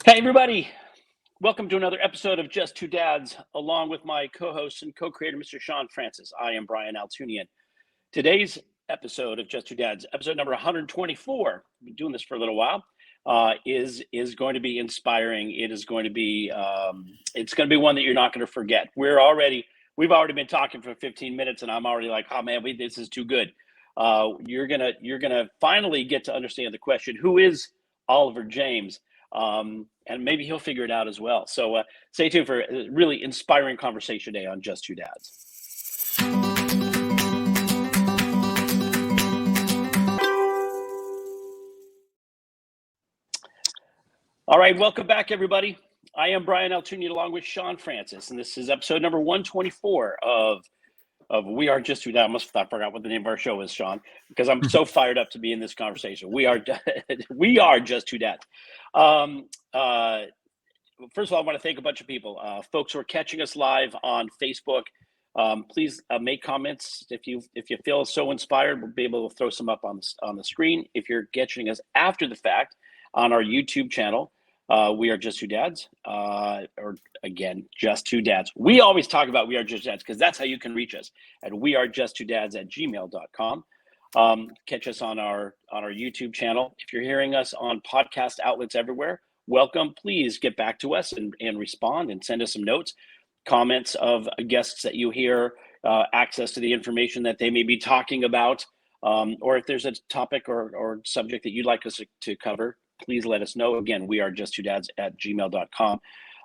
Hey, everybody. Welcome to another episode of Just Two Dads, along with my co host and co creator, Mr. Sean Francis. I am Brian Altunian. Today's episode of Just Two Dads, episode number 124, I've been doing this for a little while, is going to be inspiring. It is going to be it's going to be one that you're not going to forget. We've already been talking for 15 minutes, and I'm already like, oh man, this is too good. You're gonna finally get to understand the question: who is Oliver James? And maybe he'll figure it out as well. So stay tuned for a really inspiring conversation today on Just Two Dads. All right, welcome back, everybody. I am Brian Altunian along with Sean Francis, and this is episode number 124 of We Are Just Two Dads. I forgot what the name of our show is, Sean, because I'm so fired up to be in this conversation. We are Just Two Dads. First of all, I want to thank a bunch of people, folks who are catching us live on Facebook. Please make comments if you feel so inspired. We'll be able to throw some up on the screen. If you're catching us after the fact on our YouTube channel, We Are Just Two Dads, or again, Just Two Dads. We always talk about We Are Just Dads because that's how you can reach us at wearejusttwodads@gmail.com. Catch us on our YouTube channel. If you're hearing us on podcast outlets everywhere, welcome. Please get back to us and respond and send us some notes, comments of guests that you hear, access to the information that they may be talking about, or if there's a topic or subject that you'd like us to cover, please let us know. Again, we are justtwodads@gmail.com.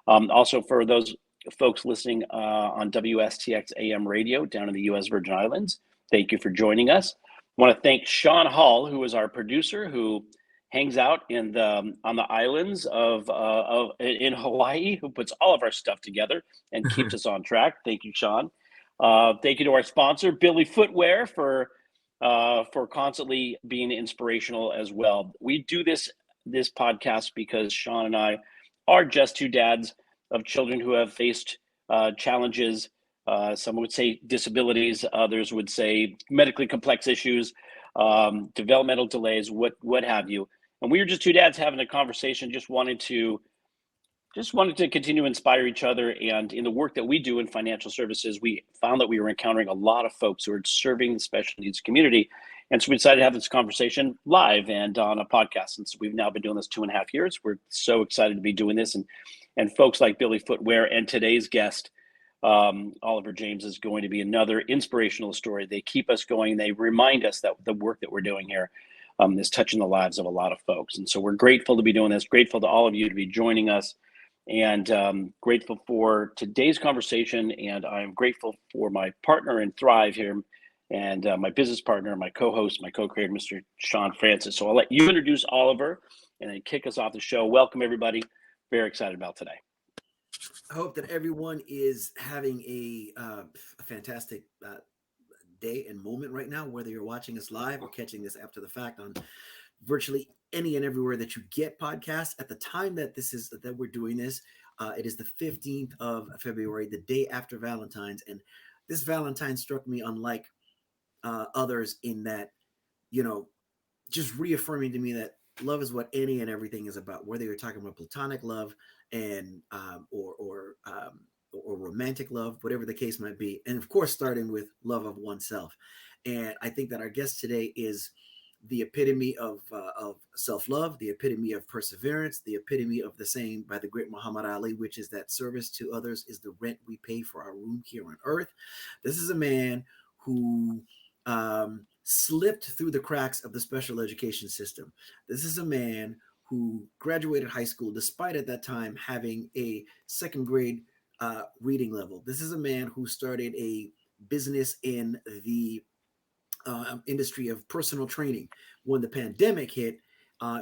Also, for those folks listening on WSTX AM radio down in the U.S. Virgin Islands, thank you for joining us. I want to thank Sean Hall, who is our producer, who hangs out on the islands in Hawaii, who puts all of our stuff together and keeps us on track. Thank you, Sean. Thank you to our sponsor, Billy Footwear, for constantly being inspirational as well. We do this podcast because Sean and I are just two dads of children who have faced challenges. Some would say disabilities, others would say medically complex issues, developmental delays, what have you. And we were just two dads having a conversation, just wanted to continue to inspire each other. And in the work that we do in financial services, we found that we were encountering a lot of folks who are serving the special needs community. And so we decided to have this conversation live and on a podcast. And so we've now been doing this 2.5 years. We're so excited to be doing this. And folks like Billy Footwear and today's guest, Oliver James, is going to be another inspirational story. They keep us going. They remind us that the work that we're doing here is touching the lives of a lot of folks. And so we're grateful to be doing this, grateful to all of you to be joining us, and grateful for today's conversation. And I'm grateful for my partner in Thrive here, and my business partner, my co-host, my co-creator, Mr. Sean Francis. So I'll let you introduce Oliver and then kick us off the show. Welcome, everybody. Very excited about today. I hope that everyone is having a fantastic day and moment right now, whether you're watching us live or catching this after the fact on virtually any and everywhere that you get podcasts. At the time that we're doing this, it is the 15th of February, the day after Valentine's, and this Valentine struck me unlike others in that, just reaffirming to me that love is what any and everything is about, whether you're talking about platonic love and or romantic love, whatever the case might be, and of course starting with love of oneself. And I think that our guest today is the epitome of self-love, the epitome of perseverance, the epitome of the saying by the great Muhammad Ali, which is that service to others is the rent we pay for our room here on earth. This is a man who slipped through the cracks of the special education system. This is a man who graduated high school despite at that time having a second grade reading level. This is a man who started a business in the industry of personal training. When the pandemic hit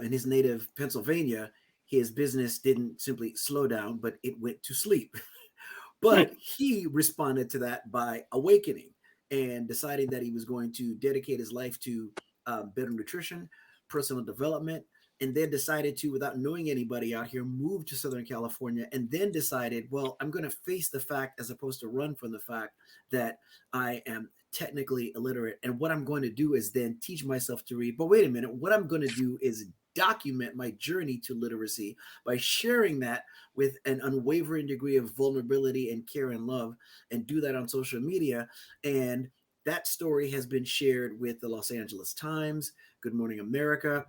in his native Pennsylvania, his business didn't simply slow down, but it went to sleep. But he responded to that by awakening and deciding that he was going to dedicate his life to better nutrition, personal development, and then decided to, without knowing anybody out here, move to Southern California, and then decided, well, I'm going to face the fact as opposed to run from the fact that I am technically illiterate. And what I'm going to do is then teach myself to read. But wait a minute, what I'm going to do is document my journey to literacy by sharing that with an unwavering degree of vulnerability and care and love, and do that on social media. And that story has been shared with the Los Angeles Times, Good Morning America,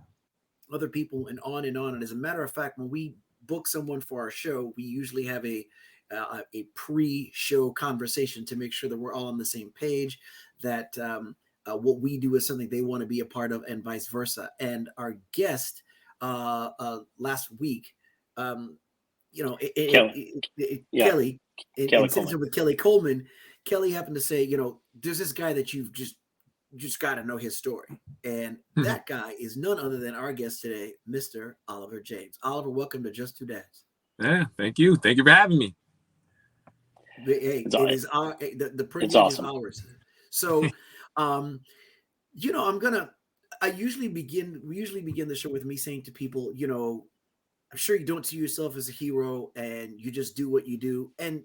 other people, and on and on. And as a matter of fact, when we book someone for our show, we usually have a pre-show conversation to make sure that we're all on the same page, that what we do is something they want to be a part of, and vice versa. And our guest last week, you know, Yeah, Kelly, in Kelly instance Coleman. with Kelly Coleman, Kelly happened to say, you know, there's this guy that you've just got to know his story. And that guy is none other than our guest today, Mr. Oliver James. Oliver, welcome to Just Two Dads. Yeah, thank you. Thank you for having me. Hey, it is our the privilege awesome. is ours. So, you know, we usually begin the show with me saying to people, you know, I'm sure you don't see yourself as a hero and you just do what you do. And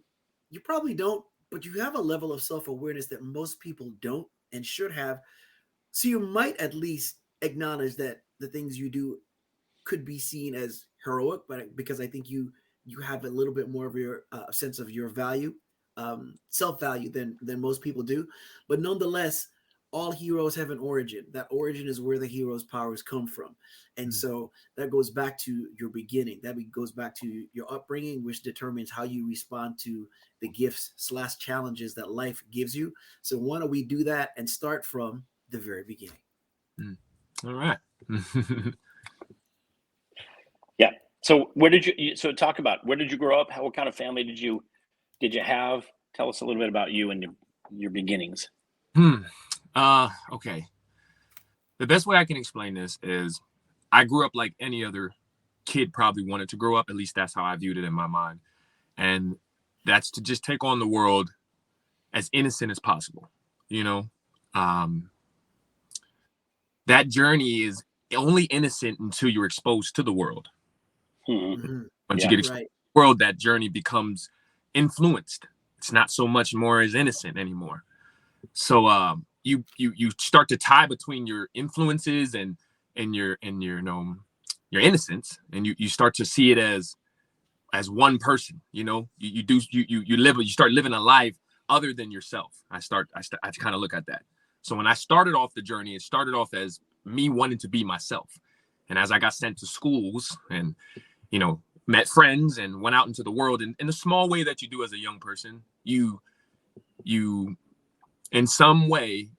you probably don't, but you have a level of self-awareness that most people don't and should have. So you might at least acknowledge that the things you do could be seen as heroic, but because I think you have a little bit more of your sense of your value, self value than most people do. But nonetheless, all heroes have an origin. That origin is where the hero's powers come from, and so that goes back to your beginning. That goes back to your upbringing, which determines how you respond to the gifts/challenges that life gives you. So why don't we do that and start from the very beginning? All right. Yeah. So where did so talk about, where did you grow up? What kind of family did you have? Tell us a little bit about you and your beginnings. Okay. The best way I can explain this is I grew up like any other kid probably wanted to grow up. At least that's how I viewed it in my mind. And that's to just take on the world as innocent as possible. You know, that journey is only innocent until you're exposed to the world. Mm-hmm. Once you get exposed to the world, that journey becomes influenced. It's not so much more as innocent anymore. So you start to tie between your influences and your your innocence, and you start to see it as one person. You know, you start living a life other than yourself. I kind of look at that. So when I started off the journey, it started off as me wanting to be myself. And as I got sent to schools and, you know, met friends and went out into the world in a small way that you do as a young person, you in some way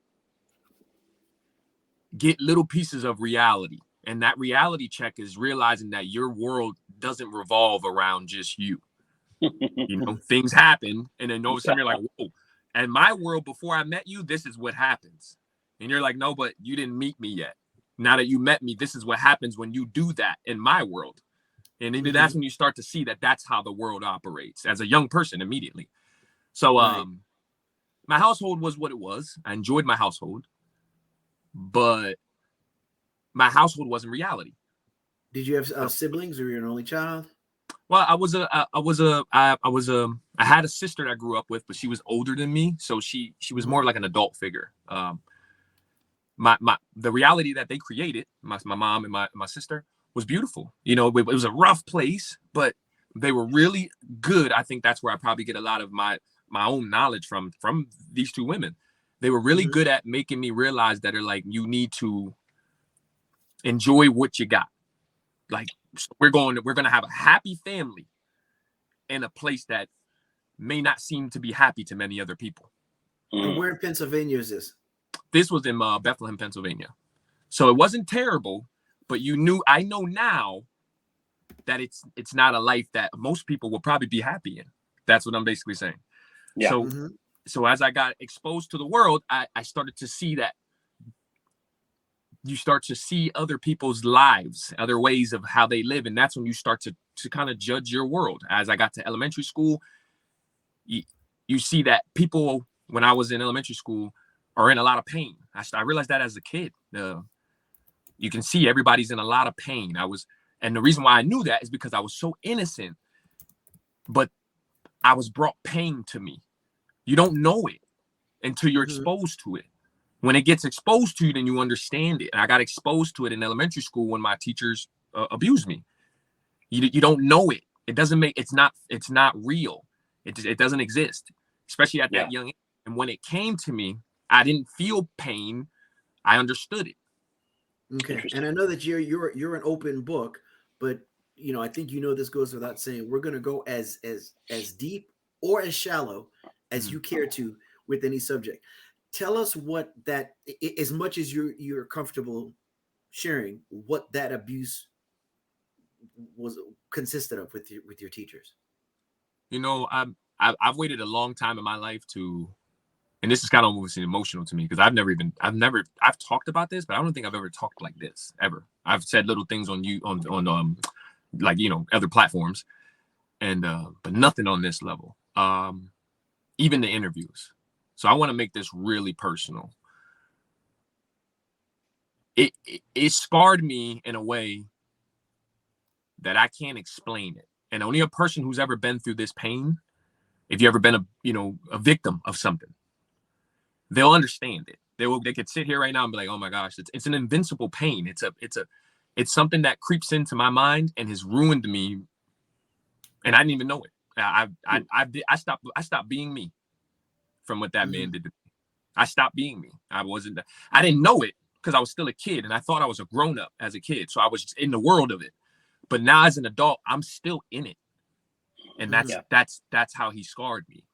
get little pieces of reality. And that reality check is realizing that your world doesn't revolve around just you. You know, things happen, and then all of a sudden you're like, whoa. And my world, before I met you, this is what happens. And you're like, no, but you didn't meet me yet. Now that you met me, this is what happens when you do that in my world. And then that's when you start to see that that's how the world operates as a young person immediately. So my household was what it was. I enjoyed my household, but my household wasn't reality. Did you have siblings, or you're an only child? Well, I had a sister that I grew up with, but she was older than me, so she was more like an adult figure. The reality that they created, my mom and my sister, was beautiful. You know, it was a rough place, but they were really good. I think that's where I probably get a lot of my own knowledge from these two women. They were really good at making me realize that you need to enjoy what you got. Like, we're going to have a happy family in a place that may not seem to be happy to many other people. And where in Pennsylvania is this? This was in Bethlehem, Pennsylvania. So it wasn't terrible, but I know now that it's not a life that most people will probably be happy in. That's what I'm basically saying. Yeah. So as I got exposed to the world, I started to see that you start to see other people's lives, other ways of how they live. And that's when you start to kind of judge your world. As I got to elementary school, you see that people, when I was in elementary school, are in a lot of pain. I realized that as a kid. You can see everybody's in a lot of pain. And the reason why I knew that is because I was so innocent, but I was brought pain to me. You don't know it until you're exposed to it. When it gets exposed to you, then you understand it. And I got exposed to it in elementary school when my teachers abused me. You don't know it. It doesn't make, it's not real. It doesn't exist, especially at that young age. And when it came to me, I didn't feel pain. I understood it. Okay. And I know that you're an open book, but I think this goes without saying. We're going to go as deep or as shallow as you care to with any subject. Tell us what that, as much as you're comfortable sharing, what that abuse was consisted of with your teachers. I've waited a long time in my life to, and this is kind of almost emotional to me because I've talked about this, but I don't think I've ever talked like this ever. I've said little things on like, other platforms, and but nothing on this level. Even the interviews. So I want to make this really personal. It scarred me in a way that I can't explain it. And only a person who's ever been through this pain, if you ever been a victim of something, they'll understand it. They could sit here right now and be like, oh my gosh, it's an invincible pain. It's something that creeps into my mind and has ruined me. And I didn't even know it. I stopped being me from what that man did to me. I stopped being me. I didn't know it because I was still a kid and I thought I was a grown up as a kid. So I was just in the world of it. But now as an adult, I'm still in it. And that's how he scarred me.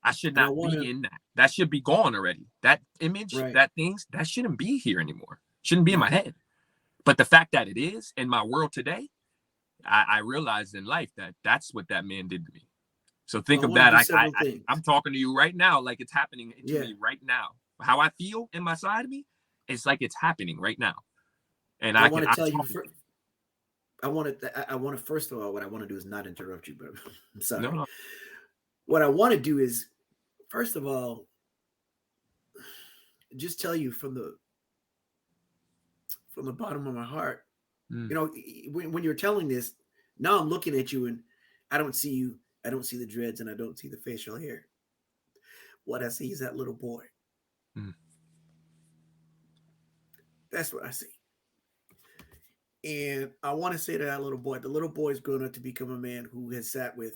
I should not be in that. That should be gone already. That image, that shouldn't be here anymore. Shouldn't be in my head. But the fact that it is in my world today, I realized in life that that's what that man did to me. So think of that. I'm talking to you right now like it's happening to me right now. How I feel in my side of me, it's like it's happening right now. And I want to tell you. I want to first of all, what I want to do is not interrupt you, but I'm sorry. No. What I want to do is, first of all, just tell you from the bottom of my heart, when you're telling this, now I'm looking at you and I don't see you. I don't see the dreads and I don't see the facial hair. What I see is that little boy. That's what I see. And I want to say to that little boy, the little boy is grown up to become a man who has sat with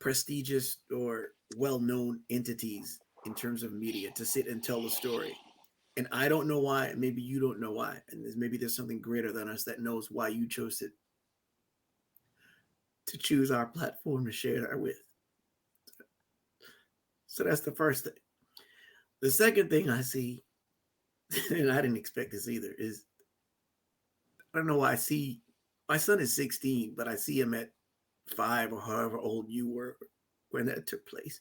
prestigious or well-known entities in terms of media to sit and tell the story. And I don't know why. Maybe you don't know why. And maybe there's something greater than us that knows why you chose to choose our platform to share that with. So that's the first thing. The second thing I see, and I didn't expect this either, is I don't know why I see my son is 16, but I see him at 5 or however old you were when that took place.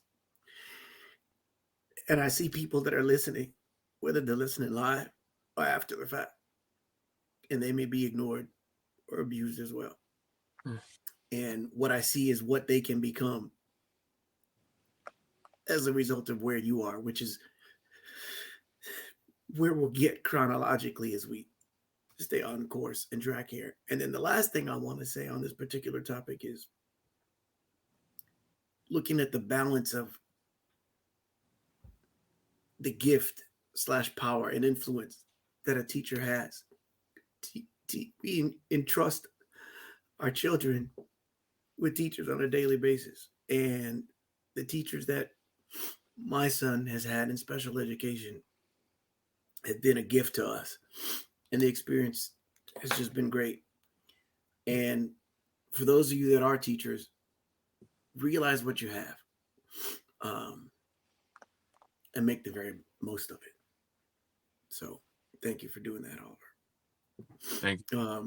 And I see people that are listening, whether they're listening live or after the fact, and they may be ignored or abused as well. And what I see is what they can become as a result of where you are, which is where we'll get chronologically as we stay on course and track here. And then the last thing I want to say on this particular topic is looking at the balance of the gift / power and influence that a teacher has. We entrust our children with teachers on a daily basis. And the teachers that my son has had in special education have been a gift to us. And the experience has just been great. And for those of you that are teachers, realize what you have and make the very most of it. So thank you for doing that, Oliver. Thank you.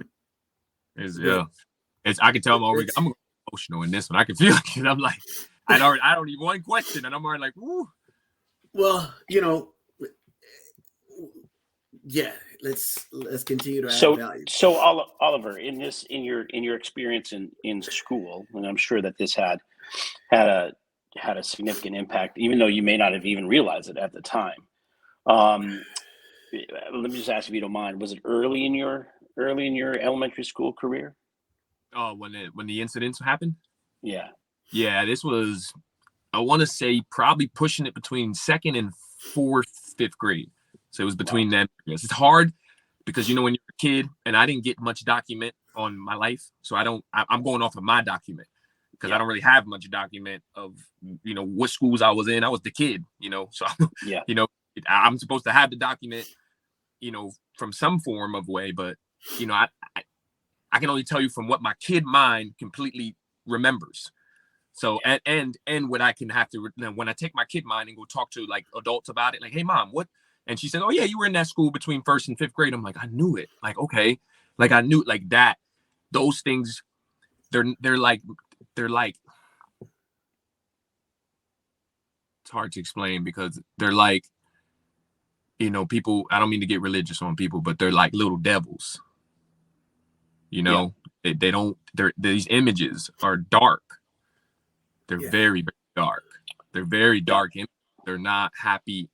I can tell I'm emotional in this one. I can feel it. I'm like, I don't even one question, and I'm already like, woo. Well, yeah, let's continue to add value. So Oliver, in your experience in school, and I'm sure that this had a significant impact, even though you may not have even realized it at the time. Let me just ask if you don't mind. Was it early in your elementary school career? Oh, when the incidents happened? Yeah. Yeah, this was I want to say probably pushing it between second and fourth, fifth grade. So it was between them. It's hard because, you know, when you're a kid, and I didn't get much document on my life. So I'm going off of my document because I don't really have much document of, you know, what schools I was in. I was the kid, you know, so, you know, I'm supposed to have the document, you know, from some form of way, but, you know, I can only tell you from what my kid mind completely remembers. So, and what I can have to, when I take my kid mind and go talk to like adults about it, like, hey mom, what? And she said, oh yeah, you were in that school between first and fifth grade. I'm like, I knew it. Like, okay. Like I knew like that, those things, they're like, it's hard to explain because they're like, you know, people, I don't mean to get religious on people, but they're like little devils, you know, these images are dark. They're very, very dark. They're very dark. They're not happy.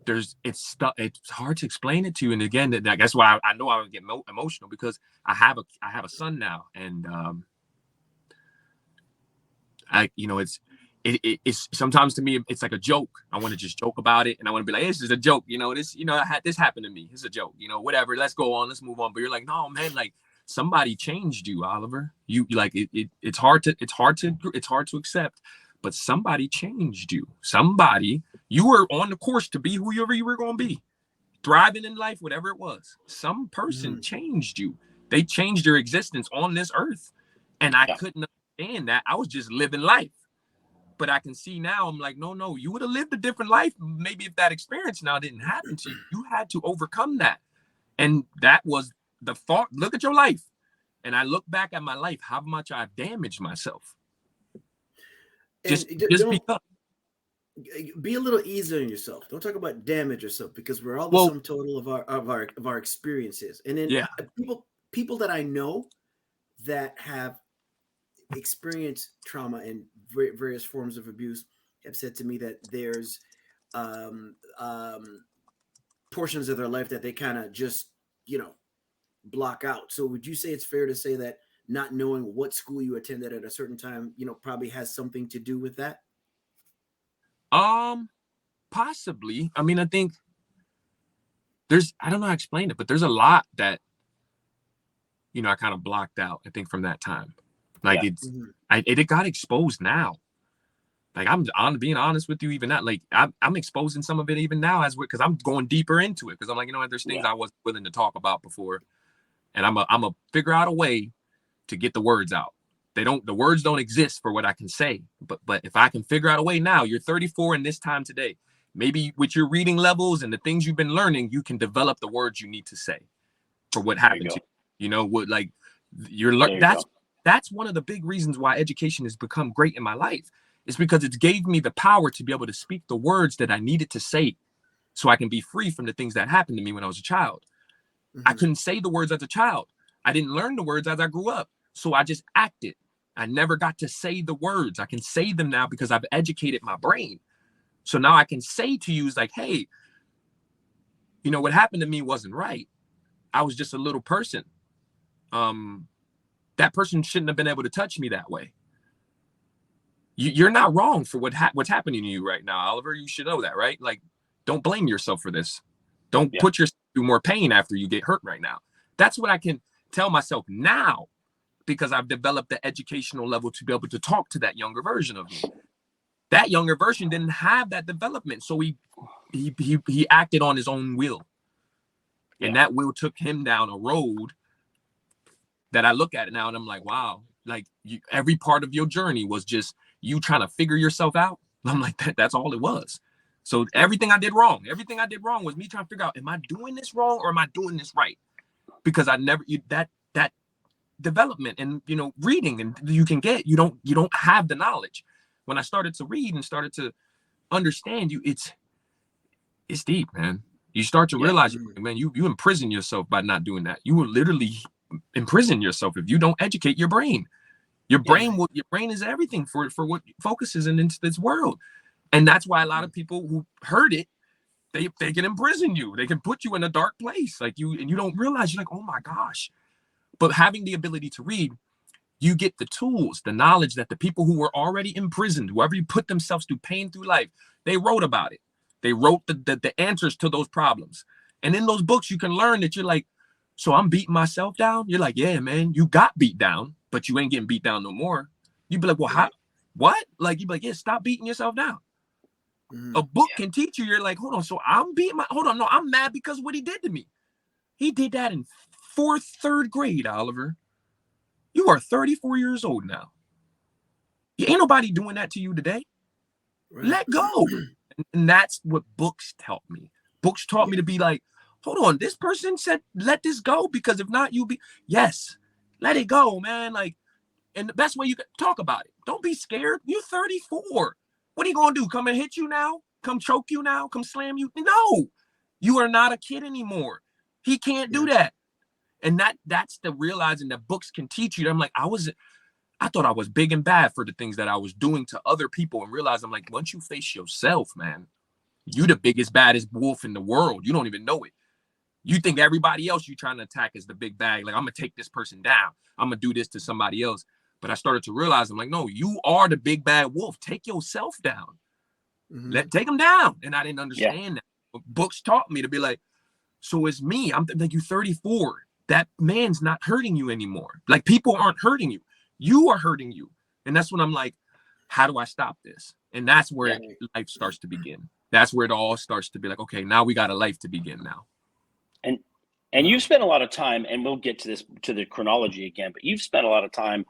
It's hard to explain it to you. And again, that's why I know I would get emotional because I have a son now, and you know, it's sometimes to me it's like a joke. I want to just joke about it, and I want to be like, hey, this is a joke. You know, this happened to me. It's a joke. You know, whatever. Let's go on. Let's move on. But you're like, no, man, like somebody changed you, Oliver. You like it's hard to accept. But somebody changed you. You were on the course to be whoever you were going to be, thriving in life, whatever it was. Some person changed you. They changed your existence on this earth. And I couldn't understand that. I was just living life. But I can see now, I'm like, no, you would have lived a different life. Maybe if that experience now didn't happen to you, you had to overcome that. And that was the thought. Look at your life. And I look back at my life, how much I've damaged myself. Just because. Be a little easier on yourself. Don't talk about damage yourself because we're all the sum total of our experiences. And then people that I know that have experienced trauma and various forms of abuse have said to me that there's portions of their life that they kind of just, you know, block out. So would you say it's fair to say that not knowing what school you attended at a certain time, you know, probably has something to do with that? Possibly. I mean, I think I don't know how to explain it, but there's a lot that, you know, I kind of blocked out, I think, from that time. Like it got exposed now. Like I'm being honest with you, even that, like I'm exposing some of it even now because I'm going deeper into it. Cause I'm like, you know what, there's things I wasn't willing to talk about before. And I'm a figure out a way to get the words out. The words don't exist for what I can say, but if I can figure out a way now, you're 34 and this time today, maybe with your reading levels and the things you've been learning, you can develop the words you need to say for what happened to you. You know what, like that's one of the big reasons why education has become great in my life. It's because it gave me the power to be able to speak the words that I needed to say so I can be free from the things that happened to me when I was a child. I couldn't say the words as a child. I didn't learn the words as I grew up. So I just acted. I never got to say the words. I can say them now because I've educated my brain. So now I can say to you, like, hey, you know, what happened to me wasn't right. I was just a little person. That person shouldn't have been able to touch me that way. You're not wrong for what's happening to you right now, Oliver. You should know that, right? Like, don't blame yourself for this. Don't put yourself through more pain after you get hurt right now. That's what I can tell myself now, because I've developed the educational level to be able to talk to that younger version of me. That younger version didn't have that development. So he acted on his own will. And that will took him down a road that I look at it now and I'm like, wow, like every part of your journey was just you trying to figure yourself out. I'm like, that's all it was. So everything I did wrong was me trying to figure out, am I doing this wrong or am I doing this right? Because I never, that development and, you know, reading and you don't have the knowledge. When I started to read and started to understand you, it's deep, man. You start to realize, man, you imprison yourself by not doing that. You will literally imprison yourself if you don't educate your brain. Your brain is everything for what focuses into this world. And that's why a lot of people who heard it, they can imprison you. They can put you in a dark place, like you, and you don't realize. You're like, oh my gosh. But having the ability to read, you get the tools, the knowledge that the people who were already imprisoned, whoever you put themselves through pain through life, they wrote about it. They wrote the answers to those problems. And in those books, you can learn that you're like, so I'm beating myself down. You're like, yeah, man, you got beat down, but you ain't getting beat down no more. You'd be like, well, how, what? Like, you'd be like, yeah, stop beating yourself down. A book can teach you. You're like, hold on. So I'm beating hold on. No, I'm mad because of what he did to me. He did that in third grade, Oliver. You are 34 years old now. Ain't nobody doing that to you today. Right. Let go. And that's what books taught me. Books taught me to be like, hold on, this person said, let this go, because if not, you'll be, yes, let it go, man. Like, and the best way you can talk about it. Don't be scared. You're 34. What are you going to do? Come and hit you now? Come choke you now? Come slam you? No, you are not a kid anymore. He can't do that. And that's the realizing that books can teach you. I'm like, I thought I was big and bad for the things that I was doing to other people, and realized I'm like, once you face yourself, man, you the biggest, baddest wolf in the world. You don't even know it. You think everybody else you're trying to attack is the big bag. Like, I'm going to take this person down. I'm going to do this to somebody else. But I started to realize, I'm like, no, you are the big bad wolf. Take yourself down. Take them down. And I didn't understand that. But books taught me to be like, so it's me. I'm like, you're 34. That man's not hurting you anymore. Like, people aren't hurting you. You are hurting you. And that's when I'm like, how do I stop this? And that's where life starts to begin. That's where it all starts to be like, okay, now we got a life to begin now. And you've spent a lot of time, and we'll get to this, to the chronology again, but you've spent a lot of time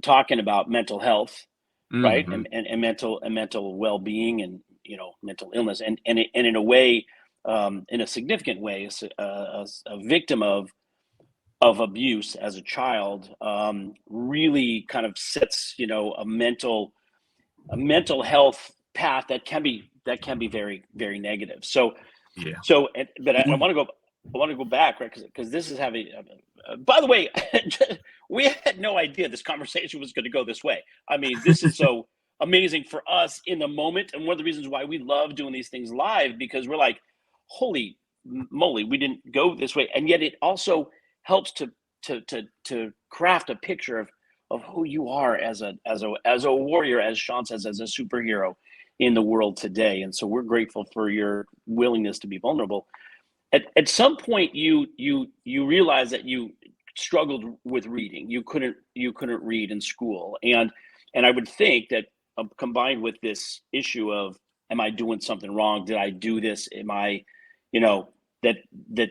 talking about mental health, right? And mental well-being, and, you know, mental illness, and in a way, in a significant way, a victim of abuse as a child, really kind of sets, you know, a mental health path that can be very, very negative. So, but I want to go back, right? Because this is having. By the way, we had no idea this conversation was going to go this way. I mean, this is so amazing for us in the moment, and one of the reasons why we love doing these things live, because we're like, holy moly, we didn't go this way, and yet it also helps to craft a picture of who you are as a warrior, as Sean says, as a superhero in the world today. And so we're grateful for your willingness to be vulnerable. At some point, you realize that you struggled with reading. You couldn't read in school, and I would think that combined with this issue of, am I doing something wrong? Did I do this? Am I, you know, that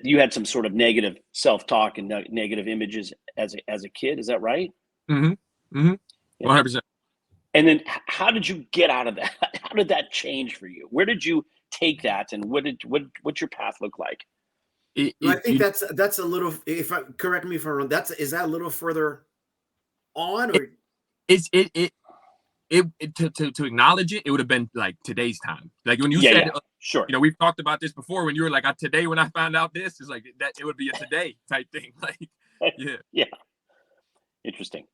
you had some sort of negative self-talk and negative images as a kid. Is that right? 100%. And then how did you get out of that? How did that change for you? Where did you take that, and what's your path look like? I think that's a little, correct me if I'm wrong, is that a little further on, or to acknowledge it, it would have been like today's time. Like when you said, sure, you know, we've talked about this before, when you were like, today when I found out this, is like that, it would be a today type thing. Like, yeah. Interesting.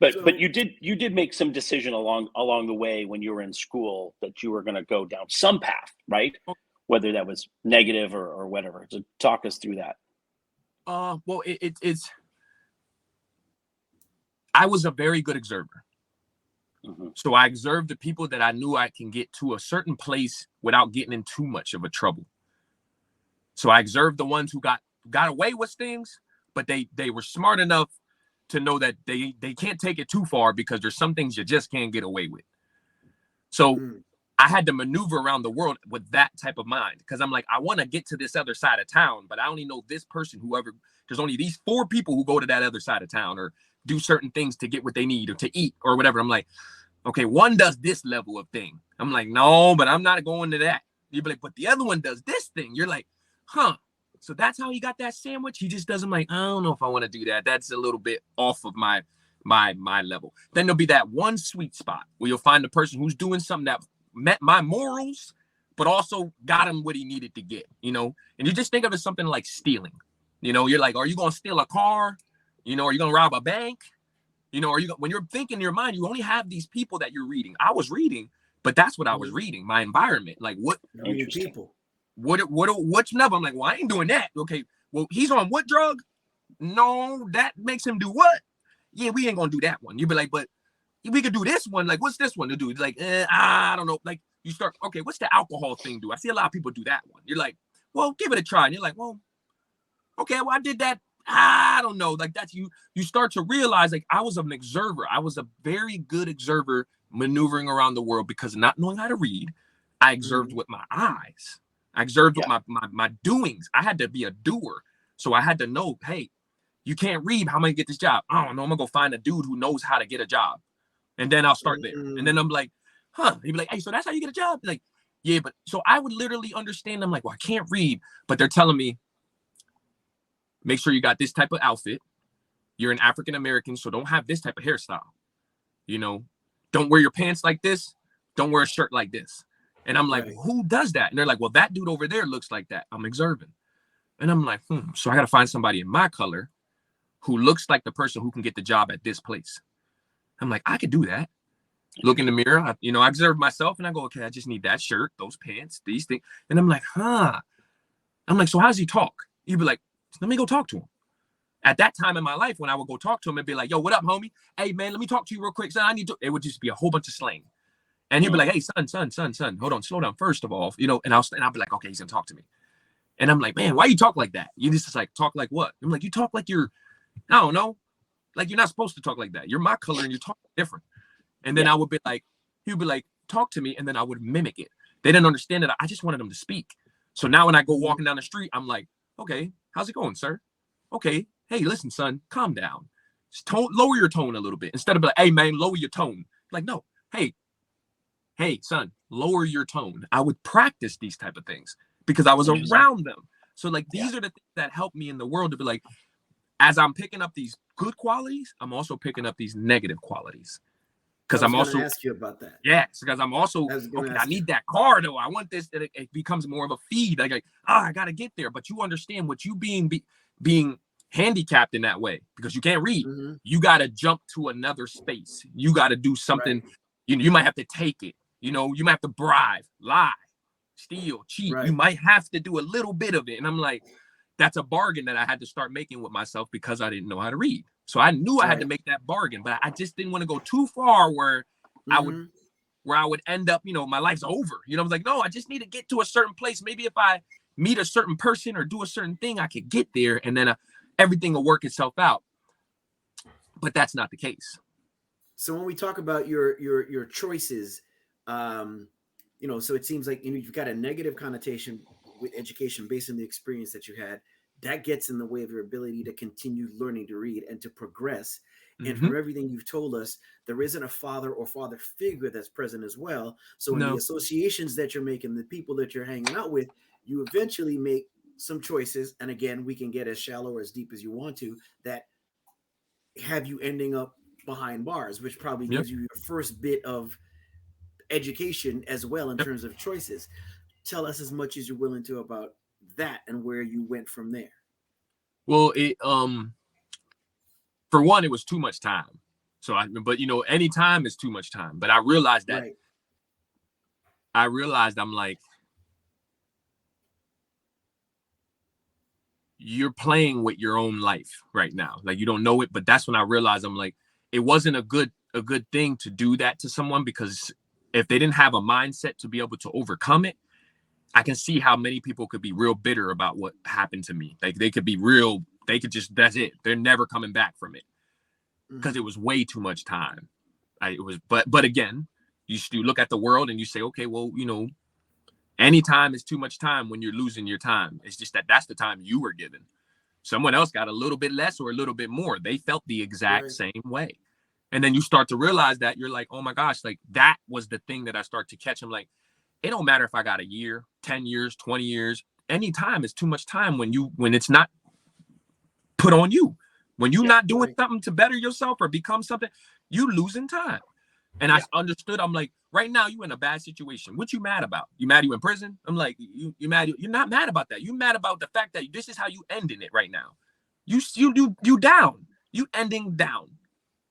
But you did make some decision along the way when you were in school that you were going to go down some path, right? Whether that was negative or whatever. So talk us through that. Well, it's I was a very good observer. So I observed the people that I knew I can get to a certain place without getting in too much of a trouble. So I observed the ones who got away with things, but they were smart enough to know that they can't take it too far, because there's some things you just can't get away with. So I had to maneuver around the world with that type of mind, because I'm like, I want to get to this other side of town, but I only know this person, there's only these 4 people who go to that other side of town or do certain things to get what they need or to eat or whatever. I'm like, okay, one does this level of thing. I'm like, no, but I'm not going to that. You'd be like, but the other one does this thing. You're like, huh? So that's how he got that sandwich. He just doesn't, like, I don't know if I want to do that. That's a little bit off of my level. Then there'll be that one sweet spot where you'll find the person who's doing something that met my morals, but also got him what he needed to get, you know? And you just think of it as something like stealing. You know, you're like, are you going to steal a car? You know, are you going to rob a bank? You know, when you're thinking in your mind, you only have these people that you're reading. I was reading, but that's what I was reading, my environment. Like, what people? What's another? I'm like, well, I ain't doing that. Okay, well, he's on what drug? No, that makes him do what? yeah, we ain't gonna do that one. You'd be like, but we could do this one. Like, what's this one to do? It's like, I don't know. Like, you start, okay, what's the alcohol thing do? I see a lot of people do that one. You're like, well, give it a try. And you're like, well, okay, well, I did that. I don't know. Like, that's you start to realize, like, I was an observer. I was a very good observer maneuvering around the world because not knowing how to read, I observed with my eyes. I observed with my doings. I had to be a doer. So I had to know, hey, you can't read. How am I gonna get this job? I don't know. I'm gonna go find a dude who knows how to get a job. And then I'll start there. And then I'm like, huh. He'd be like, hey, so that's how you get a job? Like, yeah, but so I would literally understand. I'm like, well, I can't read, but they're telling me, make sure you got this type of outfit. You're an African American, so don't have this type of hairstyle. You know, don't wear your pants like this. Don't wear a shirt like this. And I'm like, who does that? And they're like, well, that dude over there looks like that. I'm observing. And I'm like, so I got to find somebody in my color who looks like the person who can get the job at this place. I'm like, I could do that. Look in the mirror, I observe myself and I go, okay, I just need that shirt, those pants, these things. And I'm like, I'm like, so how does he talk? He'd be like, let me go talk to him. At that time in my life, when I would go talk to him, it'd be like, yo, what up, homie? Hey, man, let me talk to you real quick. Son, it would just be a whole bunch of slang. And he'd be like, hey, son, hold on, slow down. First of all, and I'll be like, okay, he's gonna talk to me. And I'm like, man, why you talk like that? You just like, talk like what? I'm like, you talk like you're, I don't know. Like, you're not supposed to talk like that. You're my color and you talk different. And then I would be like, he would be like, talk to me. And then I would mimic it. They didn't understand it. I just wanted them to speak. So now when I go walking down the street, I'm like, okay, how's it going, sir? Okay. Hey, listen, son, calm down. Just lower your tone a little bit. Instead of like, hey, man, lower your tone. Like, no, hey, son, lower your tone. I would practice these type of things because I was around them. So like, these are the things that help me in the world to be like, as I'm picking up these good qualities, I'm also picking up these negative qualities. Because I'm also ask you about that. Yes, because I'm also okay. I need that car though. I want this. It becomes more of a feed. Like I gotta get there. But you understand what you being handicapped in that way because you can't read. You gotta jump to another space. You gotta do something. You might have to take it. You might have to bribe, lie, steal, cheat. You might have to do a little bit of it. And I'm like, that's a bargain that I had to start making with myself because I didn't know how to read. So I knew I had to make that bargain, but I just didn't want to go too far where I would end up, my life's over. I was like, no, I just need to get to a certain place. Maybe if I meet a certain person or do a certain thing, I could get there and then everything will work itself out. But that's not the case. So when we talk about your choices, so it seems like you've got a negative connotation with education based on the experience that you had. That gets in the way of your ability to continue learning to read and to progress. And from everything you've told us, there isn't a father or father figure that's present as well. So in the associations that you're making, the people that you're hanging out with, you eventually make some choices. And again, we can get as shallow or as deep as you want to that have you ending up behind bars, which probably gives you your first bit of education as well in terms of choices. Tell us as much as you're willing to about that and where you went from there. Well, for one, it was too much time. So any time is too much time. But I realized that I'm like, you're playing with your own life right now. Like you don't know it, but that's when I realized I'm like, it wasn't a good thing to do that to someone because if they didn't have a mindset to be able to overcome it, I can see how many people could be real bitter about what happened to me. Like they could just, that's it. They're never coming back from it because it was way too much time. But again, you look at the world and you say, okay, well, any time is too much time when you're losing your time. It's just that's the time you were given. Someone else got a little bit less or a little bit more. They felt the exact same way. And then you start to realize that you're like, oh my gosh, like that was the thing that I start to catch. I'm like, it don't matter if I got a year, 10 years, 20 years, any time is too much time when it's not put on you. When you're not doing something to better yourself or become something, you losing time. And I understood, I'm like, right now you in a bad situation. What you mad about? You mad you in prison? I'm like, you mad, you're not mad about that. You mad about the fact that this is how you ending it right now. You down. You ending down.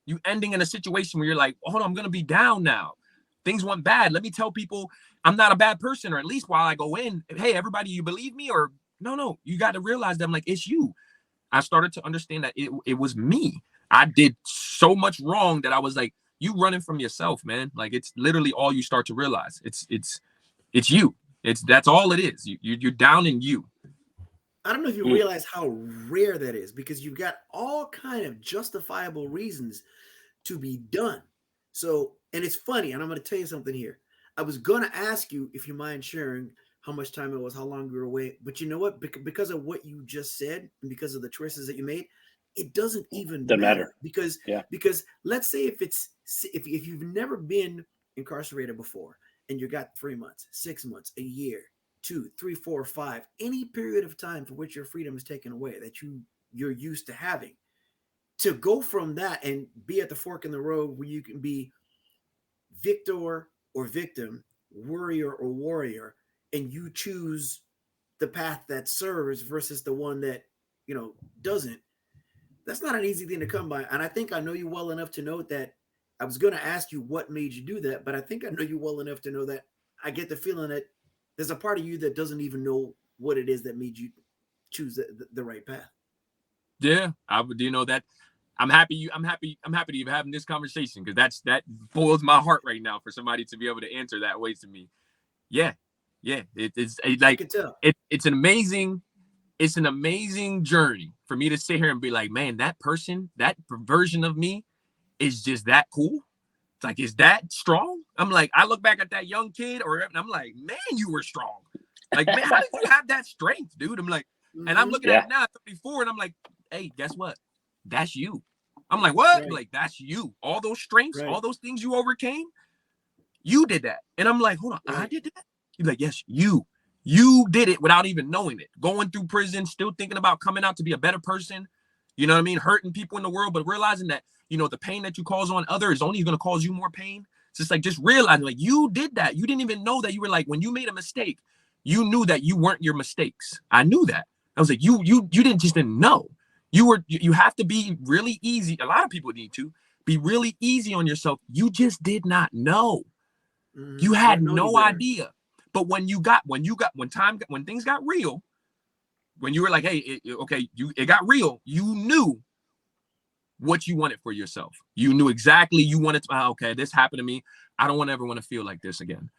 You ending in a situation where you're like, hold on, I'm gonna be down now. Things went bad. Let me tell people I'm not a bad person, or at least while I go in, hey, everybody, you believe me? Or no, you got to realize that I'm like, it's you. I started to understand that it was me. I did so much wrong that I was like, you running from yourself, man. Like, it's literally all you start to realize. It's you. That's all it is. You're down in you. I don't know if you realize how rare that is, because you've got all kind of justifiable reasons to be done. So, and it's funny, and I'm going to tell you something here. I was going to ask you if you mind sharing how much time it was, how long you were away, but you know what? Because of what you just said and because of the choices that you made, it doesn't even Doesn't matter. matter. Because let's say if you've never been incarcerated before and you got 3 months, 6 months, a year, 2, 3, 4, 5, any period of time for which your freedom is taken away that you're used to having, to go from that and be at the fork in the road where you can be victor or victim, worrier or warrior, and you choose the path that serves versus the one that doesn't. That's not an easy thing to come by. And I think I know you well enough to know that. I was going to ask you what made you do that, but I think I know you well enough to know that I get the feeling that there's a part of you that doesn't even know what it is that made you choose the right path. Yeah, I would. That I'm happy to even having this conversation, because that boils my heart right now for somebody to be able to answer that way to me. Yeah, it's like I can tell. It's an amazing journey for me to sit here and be like, man, that person, that version of me is just that cool. It's like, is that strong? I'm like, I look back at that young kid, and I'm like, man, you were strong. Like, man, how did you have that strength, dude? I'm like, and I'm looking at it now at 34, and I'm like, hey, guess what? That's you. I'm like, what? Right. I'm like, that's you. All those strengths, Right. all those things you overcame, you did that. And I'm like, hold on, Right. I did that? He's like, yes, you. You did it without even knowing it. Going through prison, still thinking about coming out to be a better person. You know what I mean? Hurting people in the world, but realizing that, the pain that you cause on others is only going to cause you more pain. It's just like, just realizing, like, you did that. You didn't even know that. You were like, when you made a mistake, you knew that you weren't your mistakes. I knew that. I was like, you didn't know. You have to be really easy. A lot of people need to be really easy on yourself. You just did not know. You had no idea. But when things got real, when you were like, hey, it got real, you knew what you wanted for yourself. You knew exactly you wanted to, okay, this happened to me. I don't ever want to feel like this again.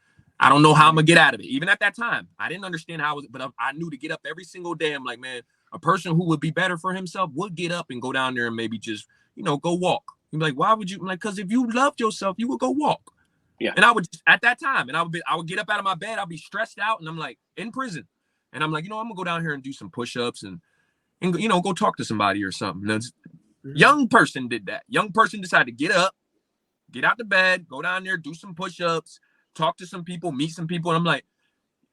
I don't know how I'm gonna get out of it. Even at that time, I didn't understand how but I knew to get up every single day. I'm like, man, a person who would be better for himself would get up and go down there and maybe just, go walk. You'd be like, why would you? I'm like, because if you loved yourself, you would go walk. Yeah. And I would just, at that time, and I would get up out of my bed. I'll be stressed out, and I'm like in prison, and I'm like, I'm gonna go down here and do some push-ups and go talk to somebody or something. Young person did that. Young person decided to get up, get out the bed, go down there, do some push-ups, talk to some people, meet some people, and I'm like,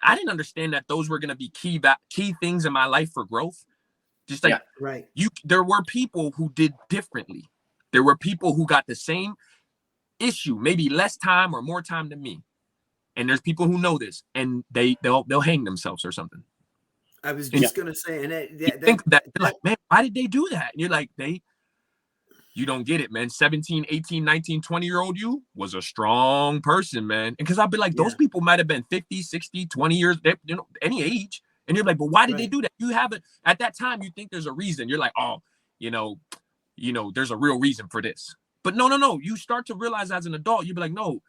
I didn't understand that those were gonna be key things in my life for growth. Just like there were people who did differently. There were people who got the same issue, maybe less time or more time than me. And there's people who know this, and they'll hang themselves or something. I was just gonna say, and think that like, man, why did they do that? And you're like, you don't get it, man. 17, 18, 19, 20-year-old you was a strong person, man. And because I'll be like, those people might have been 50, 60, 20 years, any age. And you're like, but why did they do that? You haven't, at that time, you think there's a reason. You're like, oh, there's a real reason for this. But no. You start to realize as an adult, you'd be like, no,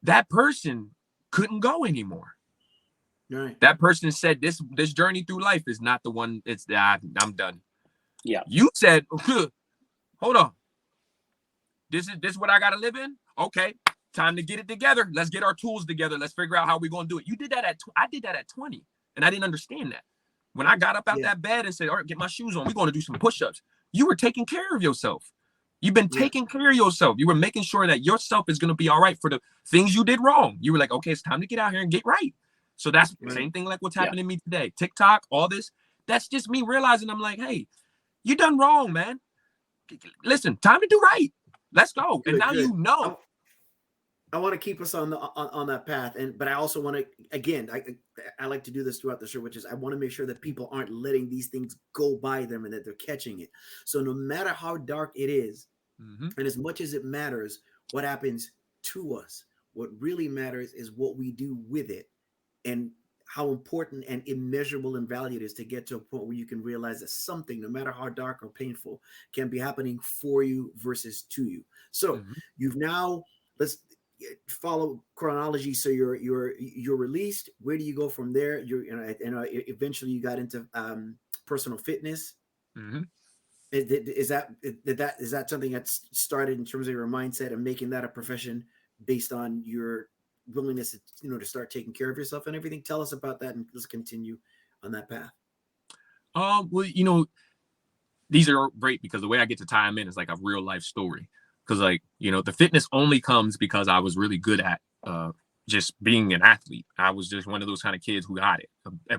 that person couldn't go anymore. Right. That person said this journey through life is not the one. I'm done. Yeah. You said, hold on. This is what I got to live in. Okay, time to get it together. Let's get our tools together. Let's figure out how we're going to do it. You did that I did that at 20, and I didn't understand that. When I got up out that bed and said, all right, get my shoes on, we're going to do some push-ups. You were taking care of yourself. You've been taking care of yourself. You were making sure that yourself is going to be all right for the things you did wrong. You were like, okay, it's time to get out here and get right. So that's the same thing like what's happening to me today. TikTok, all this, that's just me realizing I'm like, hey, you done wrong, man. Listen, time to do right. Let's go. Good, and now you know. I want to keep us on that path, but I also want to, again, I like to do this throughout the show, which is I want to make sure that people aren't letting these things go by them and that they're catching it. So no matter how dark it is, and as much as it matters what happens to us, what really matters is what we do with it. And how important and immeasurable and valued it is to get to a point where you can realize that something, no matter how dark or painful, can be happening for you versus to you. So Mhm. you've now, let's follow chronology. So you're released. Where do you go from there? Eventually you got into personal fitness. Mhm. Is that something that's started in terms of your mindset and making that a profession based on your willingness to, to start taking care of yourself and everything? Tell us about that, and let's continue on that path. Well, these are great because the way I get to tie them in is like a real life story. Because like, the fitness only comes because I was really good at just being an athlete. I was just one of those kind of kids who got it.